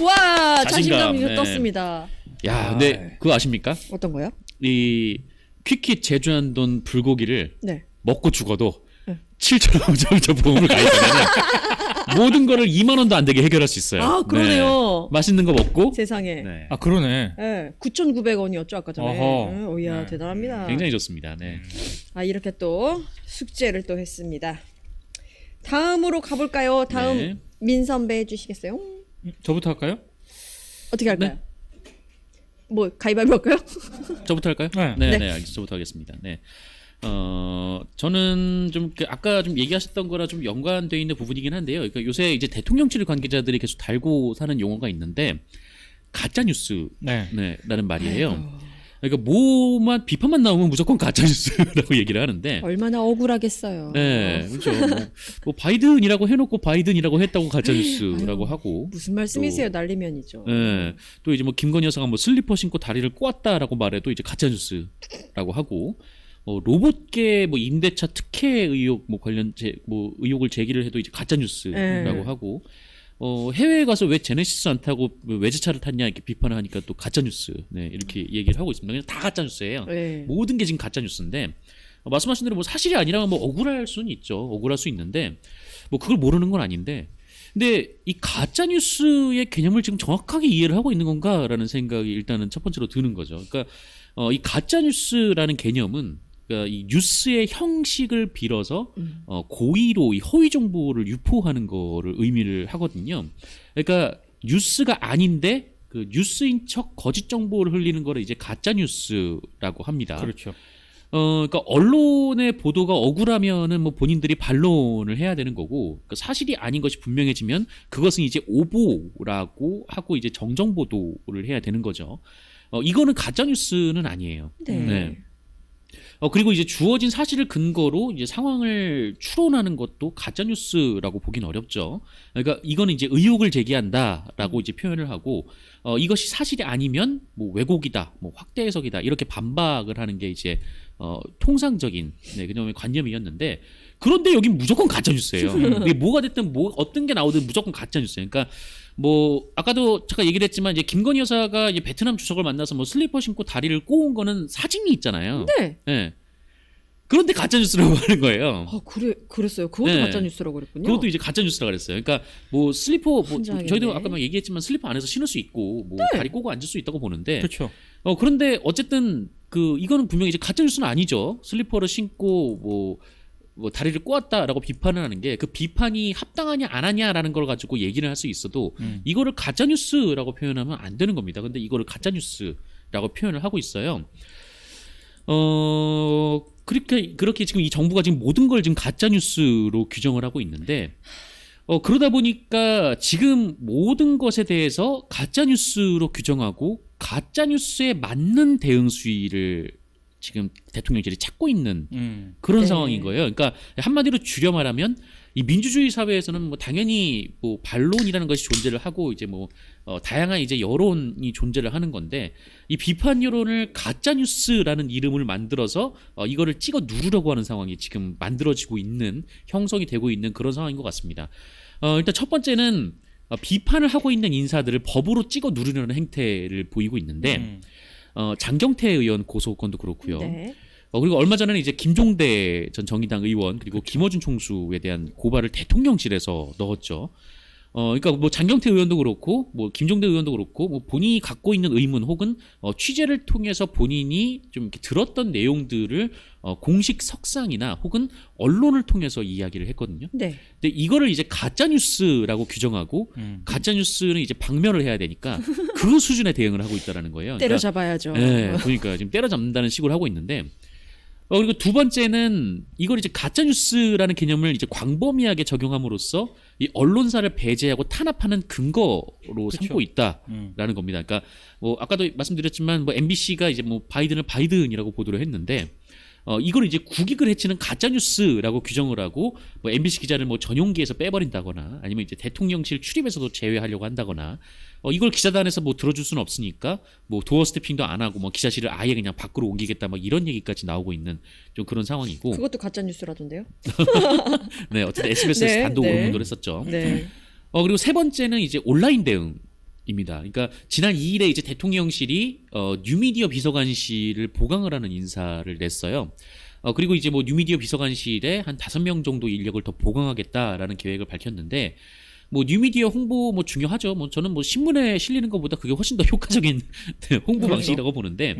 자신감, 자신감이 네. 떴습니다. 야, 근데 그거 아십니까? 어떤 거요? 이 퀴킷 제주한돈 불고기를 네. 먹고 죽어도 네. 7,000원 저 보험을 가입하면 모든 거를 2만 원도 안 되게 해결할 수 있어요. 그러네요. 맛있는 거 먹고. 세상에. 네. 그러네. 네, 9,900원이었죠 아까 전에. 어허. 오야 네. 대단합니다. 굉장히 좋습니다. 네. 이렇게 또 숙제를 또 했습니다. 다음으로 가볼까요? 다음 네. 민 선배 해주시겠어요? 저부터 할까요? 어떻게 할까요? 뭐 가위바위보 할까요? 저부터 할까요? 네. 네, 네. 네, 알겠습니다. 저부터 하겠습니다. 네. 저는 좀 아까 좀 얘기하셨던 거랑 좀 연관되어 있는 부분이긴 한데요. 그러니까 요새 이제 대통령실 관계자들이 계속 달고 사는 용어가 있는데 가짜 뉴스 네. 라는 말이에요. 그러니까 뭐만 비판만 나오면 무조건 가짜 뉴스라고 얘기를 하는데 얼마나 억울하겠어요. 네, 그렇죠. 뭐 바이든이라고 해놓고 바이든이라고 했다고 가짜 뉴스라고 하고. 무슨 말씀이세요? 난리면이죠. 네, 또 이제 뭐 김건희 여사가 뭐 슬리퍼 신고 다리를 꼬았다라고 말해도 이제 가짜 뉴스라고 하고. 로봇계 뭐 임대차 특혜 의혹 뭐 관련 뭐 의혹을 제기를 해도 이제 가짜 뉴스라고 하고 해외에 가서 왜 제네시스 안 타고 외제차를 탔냐 이렇게 비판을 하니까 또 가짜 뉴스 네, 이렇게 얘기를 하고 있습니다. 그냥 다 가짜 뉴스예요. 네. 모든 게 지금 가짜 뉴스인데 말씀하신 대로 뭐 사실이 아니라면 뭐 억울할 수는 있죠. 억울할 수 있는데 뭐 그걸 모르는 건 아닌데 근데 이 가짜 뉴스의 개념을 지금 정확하게 이해를 하고 있는 건가라는 생각이 일단은 첫 번째로 드는 거죠. 그러니까 이 가짜 뉴스라는 개념은 그러니까 이 뉴스의 형식을 빌어서 고의로 이 허위 정보를 유포하는 거를 의미를 하거든요. 그러니까 뉴스가 아닌데 그 뉴스인 척 거짓 정보를 흘리는 거를 이제 가짜 뉴스라고 합니다. 그렇죠. 그러니까 언론의 보도가 억울하면은 뭐 본인들이 반론을 해야 되는 거고, 그러니까 사실이 아닌 것이 분명해지면 그것은 이제 오보라고 하고 이제 정정 보도를 해야 되는 거죠. 이거는 가짜 뉴스는 아니에요. 네. 그리고 이제 주어진 사실을 근거로 이제 상황을 추론하는 것도 가짜 뉴스라고 보긴 어렵죠. 그러니까 이거는 이제 의혹을 제기한다라고 이제 표현을 하고, 이것이 사실이 아니면 뭐 왜곡이다, 뭐 확대 해석이다 이렇게 반박을 하는 게 이제 통상적인 그놈의 관념이었는데, 그런데 여기 무조건 가짜 뉴스예요. 이게 뭐가 됐든 뭐 어떤 게 나오든 무조건 가짜 뉴스예요. 그러니까 뭐 아까도 제가 얘기를 했지만 이제 김건희 여사가 이제 베트남 주석을 만나서 뭐 슬리퍼 신고 다리를 꼬은 거는 사진이 있잖아요. 네. 네. 그런데 가짜 뉴스라고 하는 거예요. 그랬어요. 그것도 네. 가짜 뉴스라고 그랬군요. 그것도 이제 가짜 뉴스라고 그랬어요. 그러니까 뭐 슬리퍼 뭐 환장하겠네. 저희도 아까 막 얘기했지만 슬리퍼 안에서 신을 수 있고 뭐 다리 꼬고 앉을 수 있다고 보는데 그렇죠. 그런데 어쨌든 이거는 분명히 이제 가짜 뉴스는 아니죠. 슬리퍼를 신고 뭐 다리를 꼬았다라고 비판을 하는 게 그 비판이 합당하냐 안 하냐라는 걸 가지고 얘기를 할 수 있어도 이거를 가짜 뉴스라고 표현하면 안 되는 겁니다. 근데 이거를 가짜 뉴스라고 표현을 하고 있어요. 그렇게 지금 이 정부가 지금 모든 걸 지금 가짜 뉴스로 규정을 하고 있는데 그러다 보니까 지금 모든 것에 대해서 가짜 뉴스로 규정하고 가짜 뉴스에 맞는 대응 수위를 지금 대통령실이 찾고 있는 그런 네. 상황인 거예요. 그러니까 한마디로 줄여 말하면 이 민주주의 사회에서는 뭐 당연히 뭐 반론이라는 것이 존재를 하고 이제 뭐 다양한 이제 여론이 존재를 하는 건데 이 비판 여론을 가짜 뉴스라는 이름을 만들어서 이거를 찍어 누르려고 하는 상황이 지금 만들어지고 있는 형성이 되고 있는 그런 상황인 것 같습니다. 일단 첫 번째는 비판을 하고 있는 인사들을 법으로 찍어 누르려는 행태를 보이고 있는데 장경태 의원 고소건도 그렇고요. 네. 그리고 얼마 전에는 이제 김종대 전 정의당 의원 그리고 김어준 총수에 대한 고발을 대통령실에서 넣었죠. 그러니까 뭐 장경태 의원도 그렇고 뭐 김종대 의원도 그렇고 뭐 본인이 갖고 있는 의문 혹은 취재를 통해서 본인이 좀 이렇게 들었던 내용들을 공식 석상이나 혹은 언론을 통해서 이야기를 했거든요. 네. 근데 이거를 이제 가짜 뉴스라고 규정하고 가짜 뉴스는 이제 박멸을 해야 되니까 그 수준의 대응을 하고 있다라는 거예요. 때려잡아야죠. 네, 그러니까 지금 때려잡는다는 식으로 하고 있는데. 그리고 두 번째는 이걸 이제 가짜 뉴스라는 개념을 이제 광범위하게 적용함으로써 이 언론사를 배제하고 탄압하는 근거로 삼고 있다라는 겁니다. 그러니까 뭐 아까도 말씀드렸지만 뭐 MBC가 이제 뭐 바이든을 바이든이라고 보도를 했는데 이걸 이제 국익을 해치는 가짜 뉴스라고 규정을 하고 뭐 MBC 기자를 뭐 전용기에서 빼버린다거나 아니면 이제 대통령실 출입에서도 제외하려고 한다거나 이걸 기자단에서 뭐 들어줄 수는 없으니까 뭐 도어 스태핑도 안 하고 뭐 기자실을 아예 그냥 밖으로 옮기겠다 막 이런 얘기까지 나오고 있는 좀 그런 상황이고. 그것도 가짜 뉴스라던데요. 네, 어쨌든 SBS에서 네, 단독 네. 보도를 했었죠. 네. 그리고 세 번째는 이제 온라인 대응입니다. 그러니까 지난 2일에 이제 대통령실이 뉴미디어 비서관실을 보강을 하는 인사를 냈어요. 그리고 이제 뭐 뉴미디어 비서관실에 한 5명 정도 인력을 더 보강하겠다라는 계획을 밝혔는데 뭐 뉴미디어 홍보 뭐 중요하죠. 뭐 저는 뭐 신문에 실리는 것보다 그게 훨씬 더 효과적인 홍보 그렇죠. 방식이라고 보는데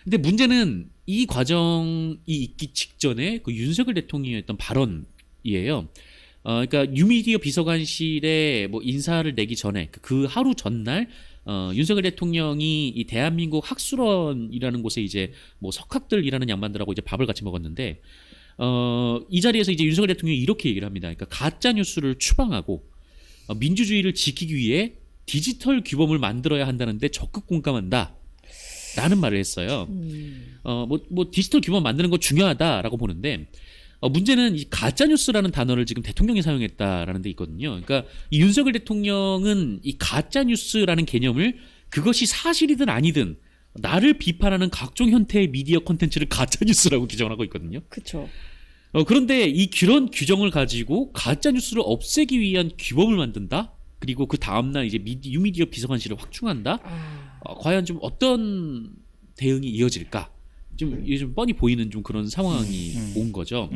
근데 문제는 이 과정이 있기 직전에 그 윤석열 대통령이 했던 발언이에요. 그러니까 뉴미디어 비서관실에 뭐 인사를 내기 전에 그 하루 전날 윤석열 대통령이 이 대한민국 학술원이라는 곳에 이제 뭐 석학들이라는 양반들하고 이제 밥을 같이 먹었는데 이 자리에서 이제 윤석열 대통령이 이렇게 얘기를 합니다. 그러니까 가짜 뉴스를 추방하고 민주주의를 지키기 위해 디지털 규범을 만들어야 한다는데 적극 공감한다. 라는 말을 했어요. 뭐 디지털 규범 만드는 거 중요하다라고 보는데 문제는 이 가짜 뉴스라는 단어를 지금 대통령이 사용했다라는 데 있거든요. 그러니까 이 윤석열 대통령은 이 가짜 뉴스라는 개념을 그것이 사실이든 아니든 나를 비판하는 각종 형태의 미디어 콘텐츠를 가짜 뉴스라고 규정을 하고 있거든요. 그렇죠. 그런데 그런 규정을 가지고 가짜 뉴스를 없애기 위한 규범을 만든다. 그리고 그 다음날 이제 뉴미디어 비서관실을 확충한다. 과연 좀 어떤 대응이 이어질까? 이게 좀 뻔히 보이는 좀 그런 상황이 온 거죠.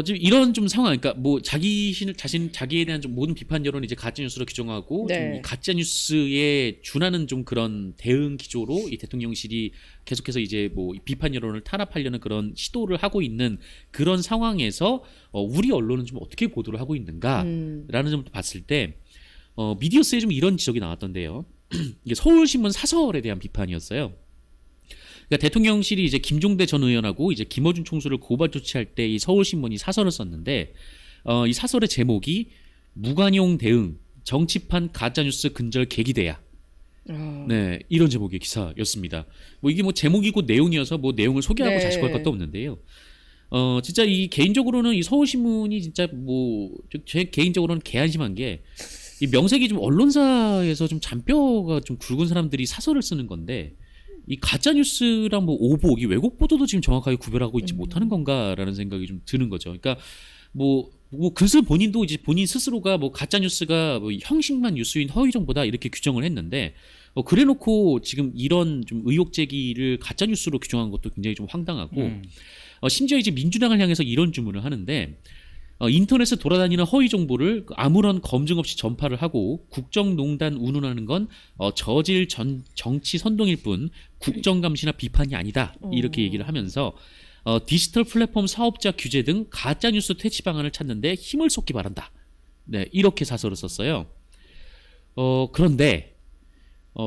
지금 이런 좀 상황, 그러니까 뭐 자기에 대한 좀 모든 비판 여론을 이제 가짜 뉴스로 규정하고 네. 좀 이 가짜 뉴스에 준하는 좀 그런 대응 기조로 이 대통령실이 계속해서 이제 뭐 비판 여론을 탄압하려는 그런 시도를 하고 있는 그런 상황에서 우리 언론은 좀 어떻게 보도를 하고 있는가라는 점을 봤을 때 미디어스에 좀 이런 지적이 나왔던데요. 이게 서울신문 사설에 대한 비판이었어요. 그러니까 대통령실이 이제 김종대 전 의원하고 이제 김어준 총수를 고발 조치할 때 이 서울신문이 사설을 썼는데 이 사설의 제목이 무관용 대응 정치판 가짜뉴스 근절 계기대야. 네, 이런 제목의 기사였습니다. 뭐 이게 뭐 제목이고 내용이어서 뭐 내용을 소개하고 네. 자식할 것도 없는데요. 진짜 이 개인적으로는 이 서울신문이 진짜 뭐 제 개인적으로는 개한심한 게 이 명색이 좀 언론사에서 좀 잔뼈가 좀 굵은 사람들이 사설을 쓰는 건데 이 가짜 뉴스랑 뭐 오보, 이 왜곡 보도도 지금 정확하게 구별하고 있지 못하는 건가라는 생각이 좀 드는 거죠. 그러니까 뭐 글쎄 본인도 이제 본인 스스로가 뭐 가짜 뉴스가 뭐 형식만 뉴스인 허위 정보다 이렇게 규정을 했는데 그래놓고 지금 이런 좀 의혹 제기를 가짜 뉴스로 규정한 것도 굉장히 좀 황당하고 심지어 이제 민주당을 향해서 이런 주문을 하는데. 인터넷에 돌아다니는 허위 정보를 아무런 검증 없이 전파를 하고 국정농단 운운하는 건 저질 정치 선동일 뿐 국정감시나 비판이 아니다. 이렇게 얘기를 하면서 디지털 플랫폼 사업자 규제 등 가짜뉴스 퇴치 방안을 찾는데 힘을 쏟기 바란다. 네, 이렇게 사설을 썼어요. 그런데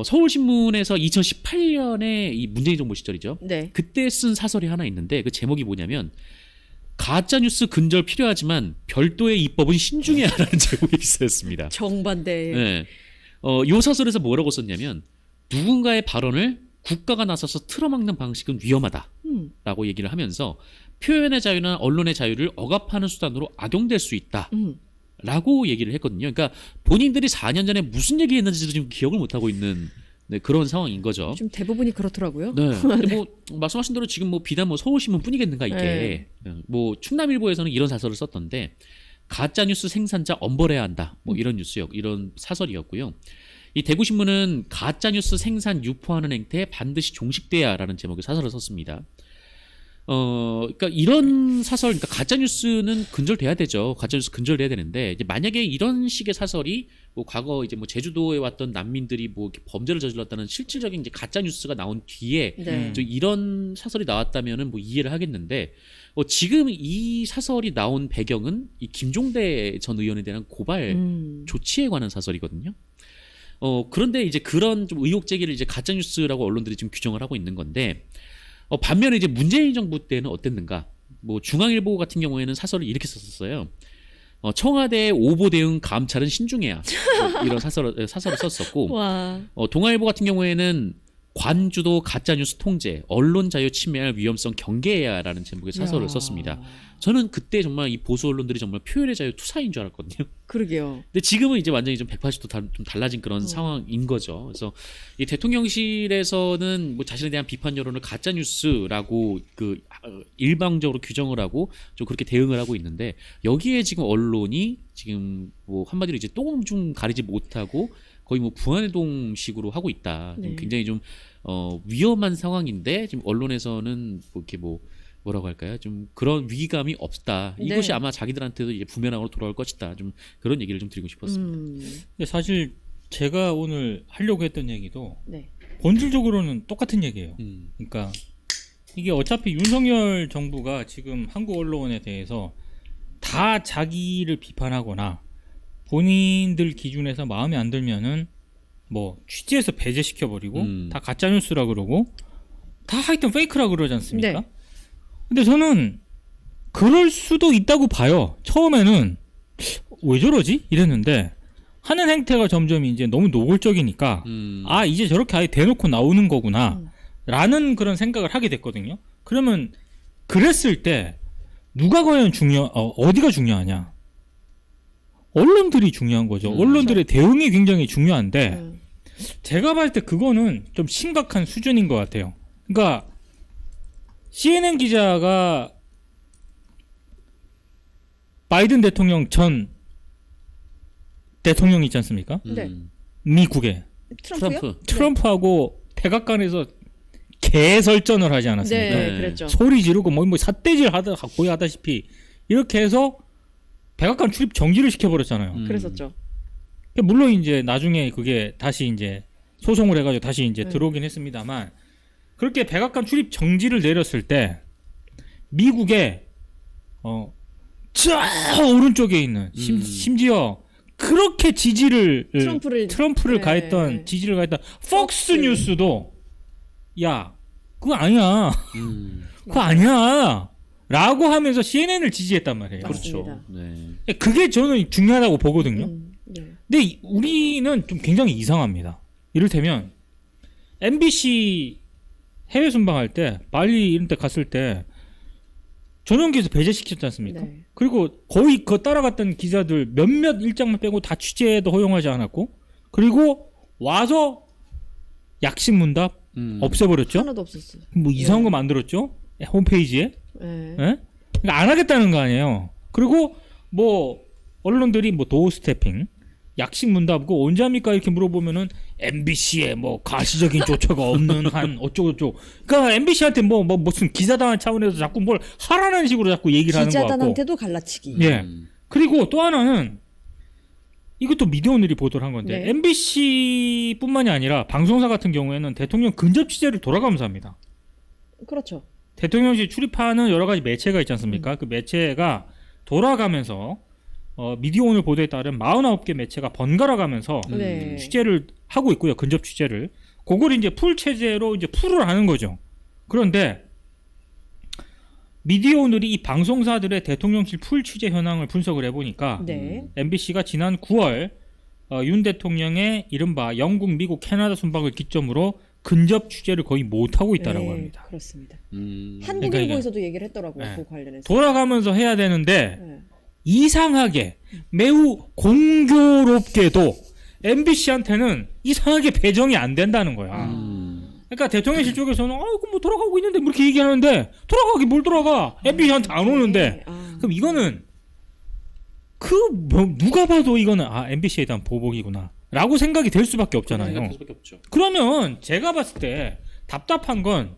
서울신문에서 2018년에 이 문재인 정부 시절이죠. 네. 그때 쓴 사설이 하나 있는데 그 제목이 뭐냐면 가짜뉴스 근절 필요하지만 별도의 입법은 신중해야라는 제목의 기사였습니다. 정반대. 네. 요 사설에서 뭐라고 썼냐면 누군가의 발언을 국가가 나서서 틀어막는 방식은 위험하다라고 얘기를 하면서 표현의 자유나 언론의 자유를 억압하는 수단으로 악용될 수 있다라고 얘기를 했거든요. 그러니까 본인들이 4년 전에 무슨 얘기했는지도 지금 기억을 못하고 있는 네, 그런 상황인 거죠. 좀 대부분이 그렇더라고요. 네. 근데 뭐 말씀하신 대로 지금 뭐 비단 뭐 서울신문뿐이겠는가 이게. 뭐 충남일보에서는 이런 사설을 썼던데 가짜 뉴스 생산자 엄벌해야 한다. 뭐 이런 이런 사설이었고요. 이 대구신문은 가짜 뉴스 생산 유포하는 행태에 반드시 종식돼야라는 제목의 사설을 썼습니다. 그러니까 이런 사설, 그러니까 가짜 뉴스는 근절돼야 되죠. 가짜 뉴스 근절돼야 되는데 이제 만약에 이런 식의 사설이 뭐 과거 이제 뭐 제주도에 왔던 난민들이 뭐 이렇게 범죄를 저질렀다는 실질적인 이제 가짜 뉴스가 나온 뒤에 네. 좀 이런 사설이 나왔다면은 뭐 이해를 하겠는데 지금 이 사설이 나온 배경은 이 김종대 전 의원에 대한 고발 조치에 관한 사설이거든요. 그런데 이제 그런 좀 의혹 제기를 이제 가짜 뉴스라고 언론들이 지금 규정을 하고 있는 건데. 반면에 이제 문재인 정부 때는 어땠는가? 뭐 중앙일보 같은 경우에는 사설을 이렇게 썼었어요. 청와대의 오보 대응 감찰은 신중해야 뭐 이런 사설을 썼었고, 와. 동아일보 같은 경우에는 관주도 가짜뉴스 통제, 언론 자유 침해할 위험성 경계해야라는 제목의 사설을 썼습니다. 저는 그때 정말 이 보수 언론들이 정말 표현의 자유 투사인 줄 알았거든요. 그러게요. 근데 지금은 이제 완전히 좀 180도 좀 달라진 그런 상황인 거죠. 그래서 이 대통령실에서는 뭐 자신에 대한 비판 여론을 가짜 뉴스라고 그 일방적으로 규정을 하고 좀 그렇게 대응을 하고 있는데 여기에 지금 언론이 지금 뭐 한마디로 이제 똥 좀 가리지 못하고 거의 뭐 부안해동식으로 하고 있다. 네. 굉장히 좀 위험한 상황인데 지금 언론에서는 뭐 이렇게 뭐라고 할까요? 좀 그런 위기감이 없다. 이것이 네. 아마 자기들한테도 이제 부메랑으로 돌아올 것이다. 좀 그런 얘기를 좀 드리고 싶었습니다. 근데 사실 제가 오늘 하려고 했던 얘기도 네. 본질적으로는 똑같은 얘기예요. 음. 그러니까 이게 어차피 윤석열 정부가 지금 한국 언론에 대해서 다 자기를 비판하거나 본인들 기준에서 마음에 안 들면은 뭐 취재해서 배제시켜버리고 다 가짜뉴스라 그러고 다 하여튼 페이크라 그러지 않습니까? 네. 근데 저는 그럴 수도 있다고 봐요. 처음에는 왜 저러지? 이랬는데 하는 행태가 점점 이제 너무 노골적이니까 아 이제 저렇게 아예 대놓고 나오는 거구나 라는 그런 생각을 하게 됐거든요. 그러면 그랬을 때 누가 과연 어디가 중요하냐? 언론들이 중요한 거죠. 언론들의 대응이 굉장히 중요한데 제가 봤을 때 그거는 좀 심각한 수준인 것 같아요. 그러니까 CNN 기자가 바이든 대통령 전 대통령 있지 않습니까? 네. 미국의 트럼프요? 트럼프하고 백악관에서 개설전을 하지 않았습니까? 네, 네. 그랬죠. 소리 지르고 뭐 삿대질 거의 하다시피 이렇게 해서 백악관 출입 정지를 시켜버렸잖아요. 그랬었죠. 물론 이제 나중에 그게 다시 이제 소송을 해가지고 다시 이제 네. 들어오긴 했습니다만 그렇게 백악관 출입 정지를 내렸을 때 미국의 저 오른쪽에 있는 심지어 그렇게 지지를 트럼프를 네. 가했던 지지를 가했던 폭스 폭스. 뉴스도 야 그거 아니야 그거 아니야 라고 하면서 CNN을 지지했단 말이에요. 맞습니다. 그렇죠. 네. 그게 저는 중요하다고 보거든요. 네. 근데 우리는 좀 굉장히 이상합니다. 이를테면 MBC 해외 순방할 때 발리 이런 데 갔을 때 전용기에서 배제시켰지 않습니까? 네. 그리고 거의 그 따라갔던 기자들 몇몇 일정만 빼고 다 취재도 허용하지 않았고 그리고 와서 약식 문답 없애버렸죠? 하나도 없었어요. 뭐 이상한 거 만들었죠? 홈페이지에? 네. 예? 그러니까 안 하겠다는 거 아니에요. 그리고 뭐 언론들이 뭐 도어 스태핑, 약식 문답고 언제 합니까 이렇게 물어보면은 MBC에 뭐 가시적인 조처가 없는 한 어쩌고저쩌고. 그러니까 MBC한테 뭐 무슨 기자단 차원에서 자꾸 뭘 하라는 식으로 자꾸 얘기를 하는 거 같고. 기자단한테도 갈라치기. 예. 그리고 또 하나는 이것도 미디어오늘이 보도를 한 건데 네. MBC뿐만이 아니라 방송사 같은 경우에는 대통령 근접 취재를 돌아가면서 합니다. 그렇죠. 대통령실 출입하는 여러 가지 매체가 있지 않습니까? 그 매체가 돌아가면서 미디어오늘 보도에 따른 49개 매체가 번갈아 가면서 네. 취재를 하고 있고요. 근접 취재를. 그걸 이제 풀 체제로 이제 풀을 하는 거죠. 그런데 미디어오늘이 이 방송사들의 대통령실 풀 취재 현황을 분석을 해보니까 네. MBC가 지난 9월 윤 대통령의 이른바 영국, 미국, 캐나다 순방을 기점으로 근접 취재를 거의 못하고 있다라고 네, 합니다. 그렇습니다. 그러니까 한국일보에서도 얘기를 했더라고요. 네. 그 관련해서. 돌아가면서 해야 되는데 네. 이상하게 매우 공교롭게도 MBC한테는 이상하게 배정이 안 된다는 거야. 그러니까 대통령실 쪽에서는 아이고 뭐 돌아가고 있는데 뭐 이렇게 얘기하는데 돌아가기 뭘 돌아가 MBC한테 안 오는데 그럼 이거는 누가 봐도 이거는 MBC에 대한 보복이구나 라고 생각이 될 수밖에 없잖아요. 수밖에 없죠. 그러면 제가 봤을 때 답답한 건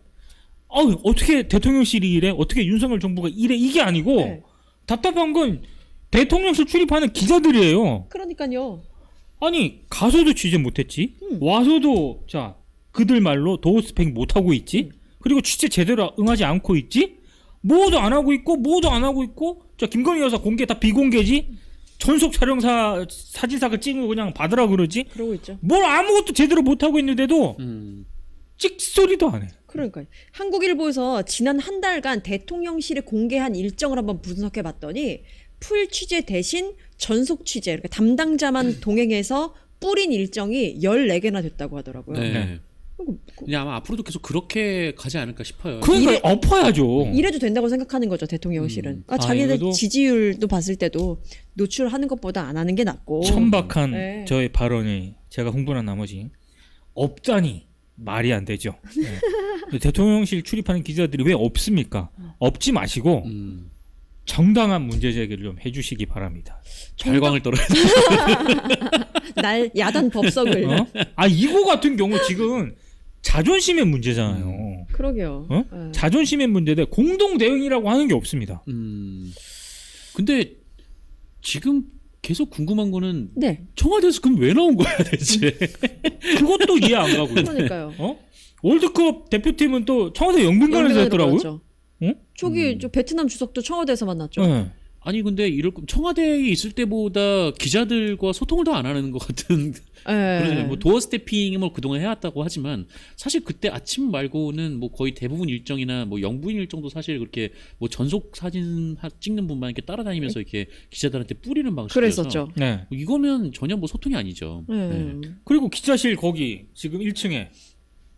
어떻게 대통령실이 이래? 어떻게 윤석열 정부가 이래? 이게 아니고 네. 답답한 건 대통령실 출입하는 기자들이에요. 그러니까요. 아니 가서도 취재 못했지 와서도 자 그들 말로 도어 스펙 못하고 있지 그리고 취재 제대로 응하지 않고 있지 뭐도 안 하고 있고 자 김건희 여사 공개 다 비공개지 전속 촬영사 사진사가 찍은 거 그냥 받으라 그러지 그러고 있죠. 뭘 아무것도 제대로 못하고 있는데도 찍소리도 안 해. 그러니까요. 한국일보에서 지난 한 달간 대통령실이 공개한 일정을 한번 분석해 봤더니 풀 취재 대신 전속 취재, 그러니까 담당자만 동행해서 뿌린 일정이 14개나 됐다고 하더라고요. 네. 네. 그냥 아마 앞으로도 계속 그렇게 가지 않을까 싶어요. 그러니까 엎어야죠. 이래도 된다고 생각하는 거죠, 대통령실은. 자기들 이래도? 지지율도 봤을 때도 노출하는 것보다 안 하는 게 낫고. 천박한 네. 저의 발언이 제가 흥분한 나머지 없다니 말이 안 되죠. 네. 대통령실 출입하는 기자들이 왜 없습니까? 없지 마시고 정당한 문제 제기를 좀 해주시기 바랍니다. 발광을 떨어야 날 야단 법석을. 이거 같은 경우 지금 자존심의 문제잖아요. 그러게요. 네. 자존심의 문제인데 공동 대응이라고 하는 게 없습니다. 근데 지금 계속 궁금한 거는 네. 청와대에서 그럼 왜 나온 거야 대체? 그것도 이해 안 가고요. 그러니까요. 월드컵 대표팀은 또 청와대 영빈관에서 했더라고요. 들어갔죠. 응? 저기 저 베트남 주석도 청와대에서 만났죠. 네. 아니 근데 이럴 거면 청와대에 있을 때보다 기자들과 소통을 더 안 하는 것 같은 그러잖아요. 뭐 도어 스태핑을 그동안 해왔다고 하지만 사실 그때 아침 말고는 뭐 거의 대부분 일정이나 뭐 영부인 일정도 사실 그렇게 뭐 전속 사진 찍는 분만 이렇게 따라다니면서 이렇게 기자들한테 뿌리는 방식이어서 그랬었죠. 네. 이거면 전혀 뭐 소통이 아니죠. 네. 그리고 기자실 거기 지금 1층에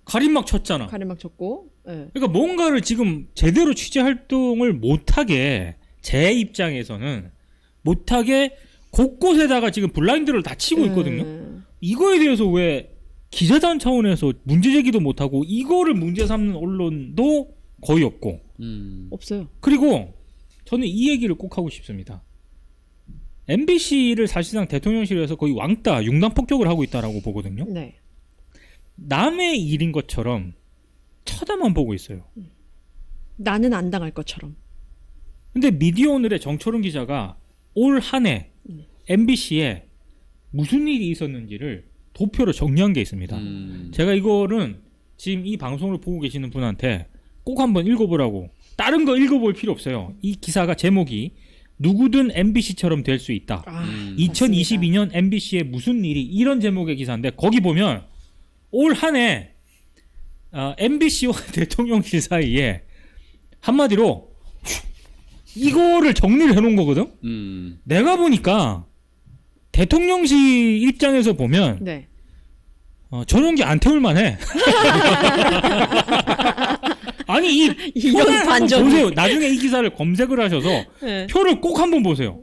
가림막 쳤잖아. 가래막 쳤고. 네. 그러니까 뭔가를 지금 제대로 취재 활동을 못하게 제 입장에서는 못하게 곳곳에다가 지금 블라인드를 다 치고 있거든요. 이거에 대해서 왜 기자단 차원에서 문제 제기도 못하고 이거를 문제 삼는 언론도 거의 없고 없어요. 그리고 저는 이 얘기를 꼭 하고 싶습니다. MBC를 사실상 대통령실에서 거의 왕따, 융단 폭격을 하고 있다라고 보거든요. 네. 남의 일인 것처럼 쳐다만 보고 있어요. 나는 안 당할 것처럼. 근데 미디어오늘의 정철은 기자가 올 한 해 MBC에 무슨 일이 있었는지를 도표로 정리한 게 있습니다. 제가 이거는 지금 이 방송을 보고 계시는 분한테 꼭 한번 읽어보라고. 다른 거 읽어볼 필요 없어요. 이 기사가 제목이 누구든 MBC처럼 될 수 있다. 2022년 MBC에 무슨 일이 이런 제목의 기사인데 거기 보면 올 한 해 MBC와 대통령실 사이에 한마디로 이거를 정리를 해놓은 거거든. 내가 보니까 대통령실 입장에서 보면 네. 전용기 안 태울만 해. 아니 이 이런 표를 한번 반전. 보세요. 나중에 이 기사를 검색을 하셔서 네. 표를 꼭 한번 보세요.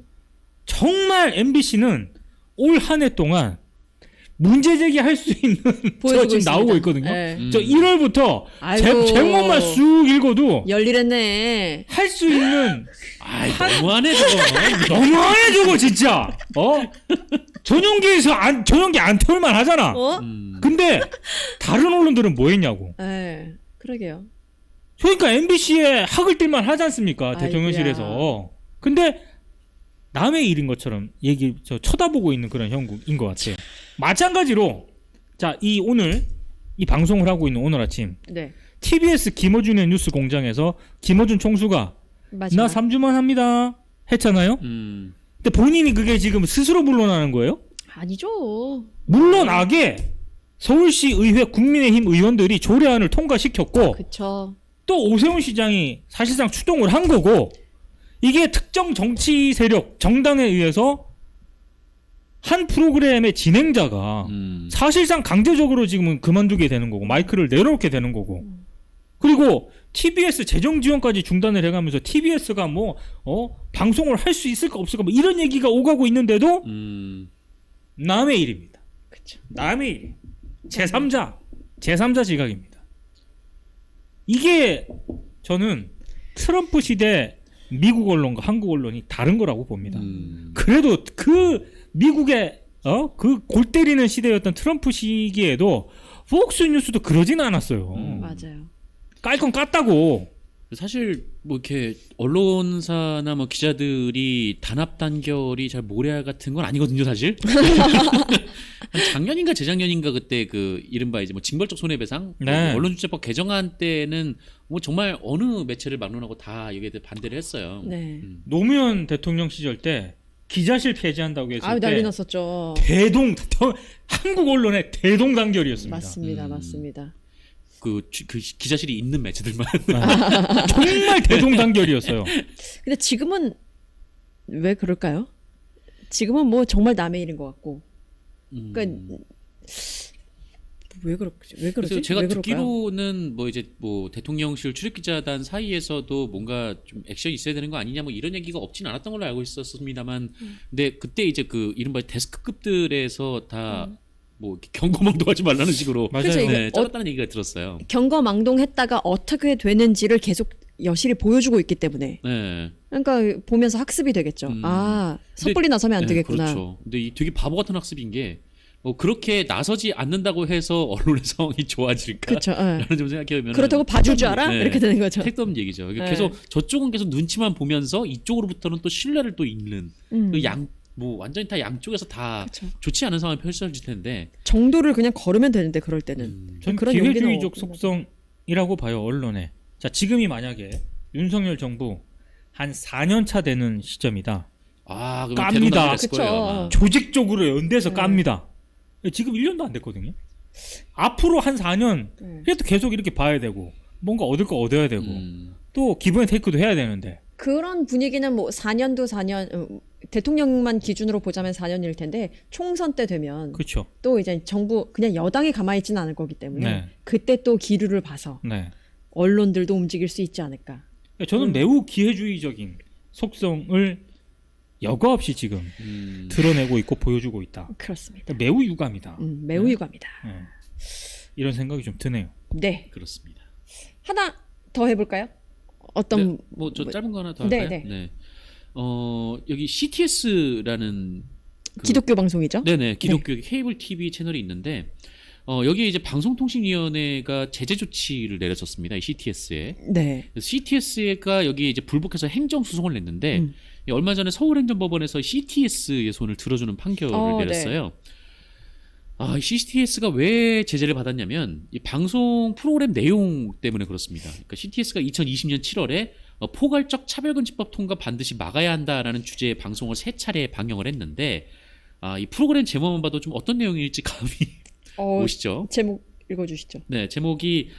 정말 MBC는 올 한 해 동안 문제 제기할 수 있는 저 보여주고 지금 있습니다. 나오고 있거든요. 네. 저 1월부터 아이고. 제목만 쑥 읽어도 열일했네. 할 수 있는 아이 너무하네 저거. 너무하네 저거 진짜. 전용기 안 태울만 하잖아. 어? 근데 다른 언론들은 뭐 했냐고. 네. 그러게요. 그러니까 MBC에 학을 뜰만 하지 않습니까? 아이고야. 대통령실에서. 근데 남의 일인 것처럼 쳐다보고 있는 그런 형국인 것 같아요. 마찬가지로 오늘 이 방송을 하고 있는 오늘 아침 네. TBS 김어준의 뉴스 공장에서 김어준 총수가 마지막. 나 3주만 합니다 했잖아요. 근데 본인이 그게 지금 스스로 물러나는 거예요? 아니죠. 물러나게 서울시 의회 국민의힘 의원들이 조례안을 통과시켰고 그쵸. 또 오세훈 시장이 사실상 추동을 한 거고 이게 특정 정치 세력 정당에 의해서 한 프로그램의 진행자가 사실상 강제적으로 지금은 그만두게 되는 거고 마이크를 내려놓게 되는 거고 그리고 TBS 재정 지원까지 중단을 해가면서 TBS가 방송을 할 수 있을까 없을까 이런 얘기가 오가고 있는데도 남의 일입니다. 그쵸. 남의 일. 제3자 지각입니다. 이게 저는 트럼프 시대 미국 언론과 한국 언론이 다른 거라고 봅니다. 그래도 그 미국의 그 골 때리는 시대였던 트럼프 시기에도 폭스뉴스도 그러진 않았어요. 맞아요. 깔 건 깠다고. 사실 뭐 이렇게 언론사나 뭐 기자들이 단합 단결이 잘 모래알 같은 건 아니거든요, 사실. 한 작년인가 재작년인가 그때 그 이른바 이제 뭐 징벌적 손해배상 네. 언론중재법 개정안 때는 뭐 정말 어느 매체를 막론하고 다 여기에 대해 반대를 했어요. 네. 노무현 대통령 시절 때 기자실 폐지한다고 했을 아유 때 난리 났었죠. 한국 언론의 대동단결이었습니다. 맞습니다. 맞습니다. 그 기자실이 있는 매체들만. 정말 대동단결이었어요. 근데 지금은 왜 그럴까요? 지금은 뭐 정말 남의 일인 것 같고. 그러니까 왜 그러지? 그래서 제가 왜 그럴까요? 듣기로는 뭐 이제 뭐 대통령실 출입기자단 사이에서도 뭔가 좀 액션이 있어야 되는 거 아니냐 뭐 이런 얘기가 없진 않았던 걸로 알고 있었습니다만, 근데 그때 이제 그 이른바 데스크급들에서 다 뭐 경고망동하지 말라는 식으로 맞아요. 그쵸, 이게 네, 잘랐다는 얘기가 들었어요. 경거망동했다가 어떻게 되는지를 계속 여실히 보여주고 있기 때문에. 네. 그러니까 보면서 학습이 되겠죠. 아, 섣불리 나서면 안 되겠구나. 그렇죠. 근데 이 되게 바보 같은 학습인 게 뭐 그렇게 나서지 않는다고 해서 언론의 상황이 좋아질까? 그렇죠. 라는 점 생각해보면 그렇다고 봐줄 줄 알아? 네. 이렇게 되는 거죠. 택도 없는 얘기죠. 네. 계속 저쪽은 계속 눈치만 보면서 이쪽으로부터는 또 신뢰를 또 잃는 뭐 완전히 다 양쪽에서 다 그쵸. 좋지 않은 상황이 펼쳐질 텐데. 정도를 그냥 걸으면 되는데 그럴 때는. 전 그런 용기는 기회주의적 없구나. 속성이라고 봐요. 언론에. 자, 지금이 만약에 윤석열 정부 한 4년 차 되는 시점이다. 아, 그럼 깝니다. 대동단결했을 그쵸. 거예요, 아마. 조직적으로 연대해서 네. 깝니다. 지금 1년도 안 됐거든요. 앞으로 한 4년 그래도 계속 이렇게 봐야 되고 뭔가 얻을 거 얻어야 되고 또 기브앤 테이크도 해야 되는데 그런 분위기는 뭐 4년도 4년 대통령만 기준으로 보자면 4년일 텐데 총선 때 되면 그렇죠. 또 이제 정부 그냥 여당이 가만히 있지는 않을 거기 때문에 네. 그때 또 기류를 봐서 네. 언론들도 움직일 수 있지 않을까. 저는 매우 기회주의적인 속성을 여과 없이 지금 드러내고 있고 보여주고 있다. 그렇습니다. 매우 유감이다. 매우 유감이다. 네. 이런 생각이 좀 드네요. 네. 그렇습니다. 하나 더 해볼까요? 어떤 네, 뭐저 짧은 거 하나 더 네, 할까요? 네. 여기 CTS라는 기독교 방송이죠? 네네 기독교 케이블 TV 채널이 있는데 여기에 이제 방송통신위원회가 제재 조치를 내렸었습니다. 이 CTS에. 네. CTS가 여기 이제 불복해서 행정 소송을 냈는데 얼마 전에 서울행정법원에서 CTS의 손을 들어주는 판결을 내렸어요. 이 CTS가 왜 제재를 받았냐면 이 방송 프로그램 내용 때문에 그렇습니다. 그러니까 CTS가 2020년 7월에 포괄적 차별금지법 통과 반드시 막아야 한다라는 주제의 방송을 3차례 방영을 했는데 이 프로그램 제목만 봐도 좀 어떤 내용일지 감이 오시죠? 제목 읽어주시죠. 네, 제목이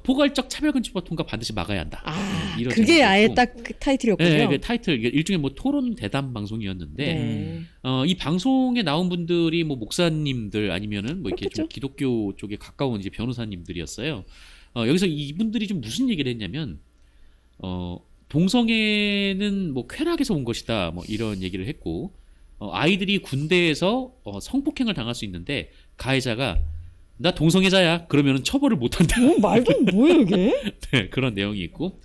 포괄적 차별금지법 통과 반드시 막아야 한다. 이런 그게 제목이었고. 아예 딱 그 타이틀이었군요. 네, 그 타이틀 이게 일종의 뭐 토론 대담 방송이었는데 네. 이 방송에 나온 분들이 뭐 목사님들 아니면은 뭐 이렇게 좀 그렇겠죠. 기독교 쪽에 가까운 이제 변호사님들이었어요. 여기서 이분들이 좀 무슨 얘기를 했냐면 동성애는 뭐 쾌락에서 온 것이다 뭐 이런 얘기를 했고 아이들이 군대에서 성폭행을 당할 수 있는데 가해자가 나 동성애자야 그러면은 처벌을 못 한다. 말도 뭐예요 이게? 네, 그런 내용이 있고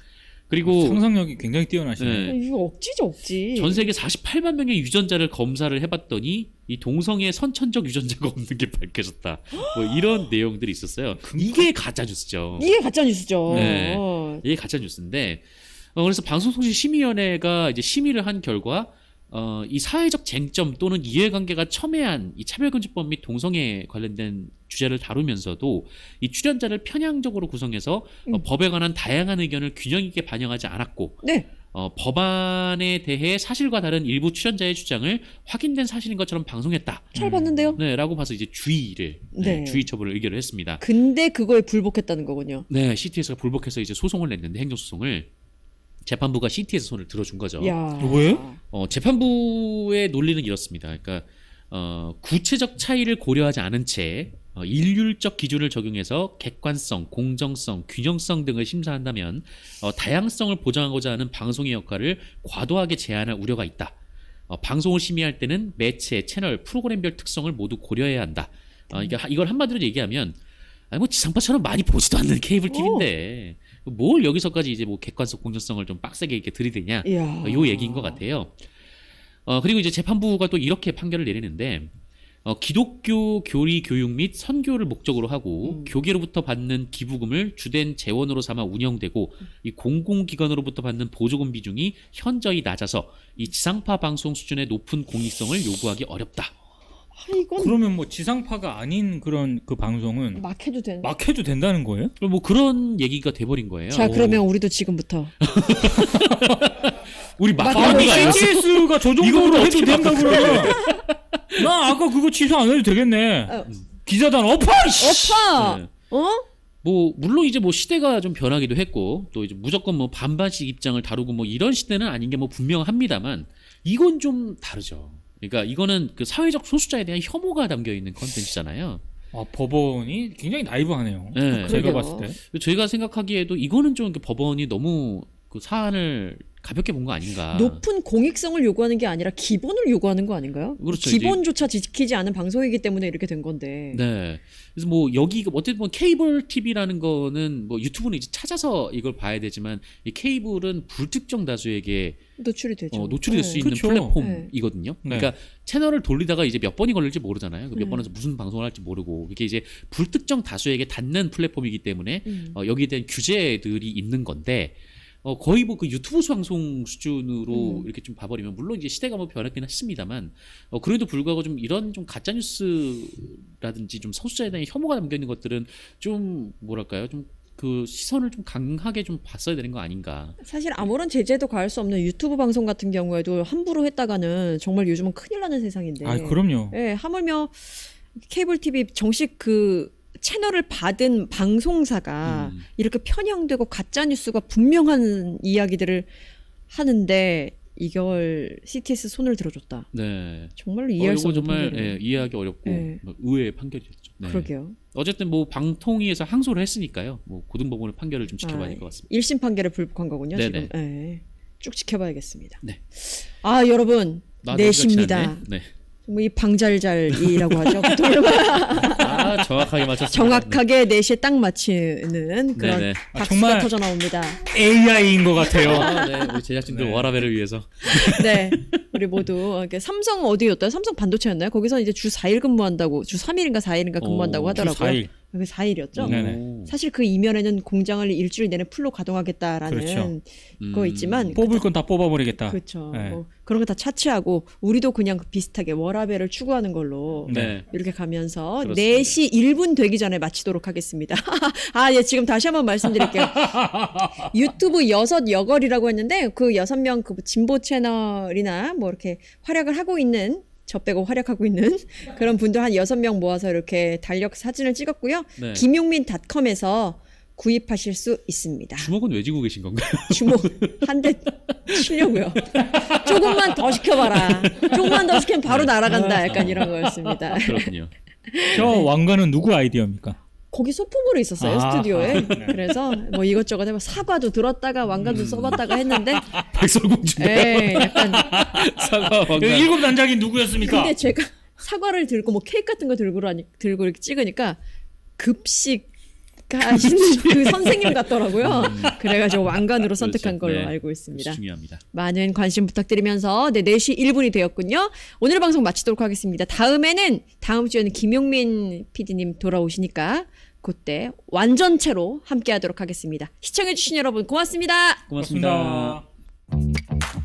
그리고 상상력이 굉장히 뛰어나시네요. 네. 이거 억지죠 억지. 전 세계 48만 명의 유전자를 검사를 해봤더니 이 동성애 선천적 유전자가 없는 게 밝혀졌다. 뭐 이런 내용들이 있었어요. 이게 가짜 뉴스죠. 이게 가짜 뉴스죠. 네. 이게 가짜 뉴스인데 그래서 방송통신심의위원회가 이제 심의를 한 결과 이 사회적 쟁점 또는 이해관계가 첨예한 이 차별금지법 및 동성애 관련된 주제를 다루면서도 이 출연자를 편향적으로 구성해서 법에 관한 다양한 의견을 균형 있게 반영하지 않았고 네. 법안에 대해 사실과 다른 일부 출연자의 주장을 확인된 사실인 것처럼 방송했다. 잘 봤는데요. 네, 라고 봐서 이제 주의 처분을 의결을 했습니다. 근데 그거에 불복했다는 거군요. 네, CTS가 불복해서 이제 소송을 냈는데 행정소송을 재판부가 CTS 손을 들어준 거죠. 야. 왜? 재판부의 논리는 이렇습니다. 그러니까 구체적 차이를 고려하지 않은 채 일률적 기준을 적용해서 객관성, 공정성, 균형성 등을 심사한다면 다양성을 보장하고자 하는 방송의 역할을 과도하게 제한할 우려가 있다. 방송을 심의할 때는 매체, 채널, 프로그램별 특성을 모두 고려해야 한다. 이걸 한마디로 얘기하면 뭐 지상파처럼 많이 보지도 않는 케이블 TV인데 뭘 여기서까지 이제 뭐 객관성, 공정성을 좀 빡세게 이렇게 들이대냐 요 얘기인 것 같아요. 그리고 이제 재판부가 또 이렇게 판결을 내리는데 기독교 교리 교육 및 선교를 목적으로 하고 교계로부터 받는 기부금을 주된 재원으로 삼아 운영되고 이 공공기관으로부터 받는 보조금 비중이 현저히 낮아서 이 지상파 방송 수준의 높은 공익성을 요구하기 어렵다. 이건 그러면 뭐 지상파가 아닌 그런 그 방송은 막 해도 되는. 막 해도 된다는 거예요? 그럼 뭐 그런 얘기가 돼버린 거예요. 자 그러면 우리도 지금부터 우리 막 막하는 해도 거 아니었어? CTS가 저 정도로 해도 된다 그러면 나 아까 그거 취소 안 해도 되겠네. 기자단 엎어! 이씨! 오빠 네. 어? 뭐 물론 이제 뭐 시대가 좀 변하기도 했고 또 이제 무조건 뭐 반반씩 입장을 다루고 뭐 이런 시대는 아닌 게 뭐 분명합니다만 이건 좀 다르죠. 그러니까 이거는 그 사회적 소수자에 대한 혐오가 담겨 있는 컨텐츠잖아요. 법원이 굉장히 나이브하네요. 네. 제가 그러게요. 봤을 때. 저희가 생각하기에도 이거는 좀 법원이 너무 그 사안을 가볍게 본 거 아닌가. 높은 공익성을 요구하는 게 아니라 기본을 요구하는 거 아닌가요? 그렇죠. 기본조차 지키지 않은 방송이기 때문에 이렇게 된 건데. 네. 그래서 뭐 여기가 어쨌든 뭐 케이블 TV라는 거는 뭐 유튜브는 이제 찾아서 이걸 봐야 되지만 이 케이블은 불특정 다수에게 노출이 되죠. 노출이 될 수 네. 있는 그쵸. 플랫폼이거든요. 네. 그러니까 채널을 돌리다가 이제 몇 번이 걸릴지 모르잖아요. 몇 번에서 무슨 방송을 할지 모르고 이게 이제 불특정 다수에게 닿는 플랫폼이기 때문에 여기에 대한 규제들이 있는 건데 거의 뭐 그 유튜브 방송 수준으로 이렇게 좀 봐버리면 물론 이제 시대가 뭐 변했긴 했습니다만 그래도 불구하고 좀 이런 좀 가짜 뉴스라든지 좀 소수자에 대한 혐오가 담겨 있는 것들은 좀 뭐랄까요 좀 그 시선을 좀 강하게 좀 봤어야 되는 거 아닌가. 사실 아무런 제재도 가할 수 없는 유튜브 방송 같은 경우에도 함부로 했다가는 정말 요즘은 큰일 나는 세상인데. 아, 그럼요. 예, 하물며 케이블 TV 정식 그 채널을 받은 방송사가 이렇게 편향되고 가짜 뉴스가 분명한 이야기들을 하는데 이걸 CTS 손을 들어줬다. 네. 정말로 이해할 수 이거 없는 정말 판결이네요. 이해하기 어렵고 네. 뭐 의외의 판결이었죠. 네. 그러게요. 어쨌든 뭐 방통위에서 항소를 했으니까요. 뭐 고등법원의 판결을 좀 지켜봐야 될 것 같습니다. 1심 판결에 불복한 거군요. 네네. 지금. 예. 쭉 지켜봐야겠습니다. 네. 아 여러분 나 내십니다. 네. 뭐 이 방잘잘이라고 하죠. 보통. 아, 정확하게 맞췄습니다. 정확하게 4시에 딱 맞히는 그런 네네. 아, 박수가 정말 터져 나옵니다. AI인 것 같아요. 아, 네, 우리 제작진들 네. 워라벨을 위해서. 네. 우리 모두 이렇게 삼성 어디였더라? 삼성 반도체였나요? 거기서 이제 주 4일 근무한다고 주 3일인가 4일인가 근무한다고 오, 주 하더라고요. 4일. 여기 4일이었죠. 네네. 오. 사실 그 이면에는 공장을 일주일 내내 풀로 가동하겠다라는 그렇죠. 거 있지만 뽑을 건 다 뽑아버리겠다. 그렇죠. 네. 뭐 그런 거 다 차치하고 우리도 그냥 비슷하게 워라벨을 추구하는 걸로 네. 이렇게 가면서 그렇습니다. 4시 1분 되기 전에 마치도록 하겠습니다. 아, 예, 지금 다시 한번 말씀드릴게요. 유튜브 여섯 여걸이라고 했는데 그 6명 그 진보 채널이나 뭐 이렇게 활약을 하고 있는 저 빼고 활약하고 있는 그런 분들 한 6명 모아서 이렇게 달력 사진을 찍었고요. 네. 김용민닷컴에서 구입하실 수 있습니다. 주먹은 왜 쥐고 계신 건가요? 주먹 한 대 치려고요. 조금만 더 시켜봐라. 조금만 더 시키면 바로 날아간다. 약간 이런 거였습니다. 그렇군요. 저 왕관은 누구 아이디어입니까? 거기 소품으로 있었어요. 아. 스튜디오에. 그래서 뭐 이것저것 해봐. 사과도 들었다가 왕관도 써봤다가 했는데 백설공주인데요. 에 약간 사과 왕관. 일곱 단장이 누구였습니까? 근데 제가 사과를 들고 뭐 케이크 같은 거 들고 이렇게 찍으니까 급식 하시는 그 선생님 같더라고요. 그래가지고 왕관으로 선택한 그렇죠. 걸로 네. 알고 있습니다. 중요합니다. 많은 관심 부탁드리면서 4시 1분이 되었군요. 오늘 방송 마치도록 하겠습니다. 다음 주에는 김용민 PD님 돌아오시니까 그때 완전체로 함께 하도록 하겠습니다. 시청해주신 여러분 고맙습니다. 고맙습니다. 고맙습니다.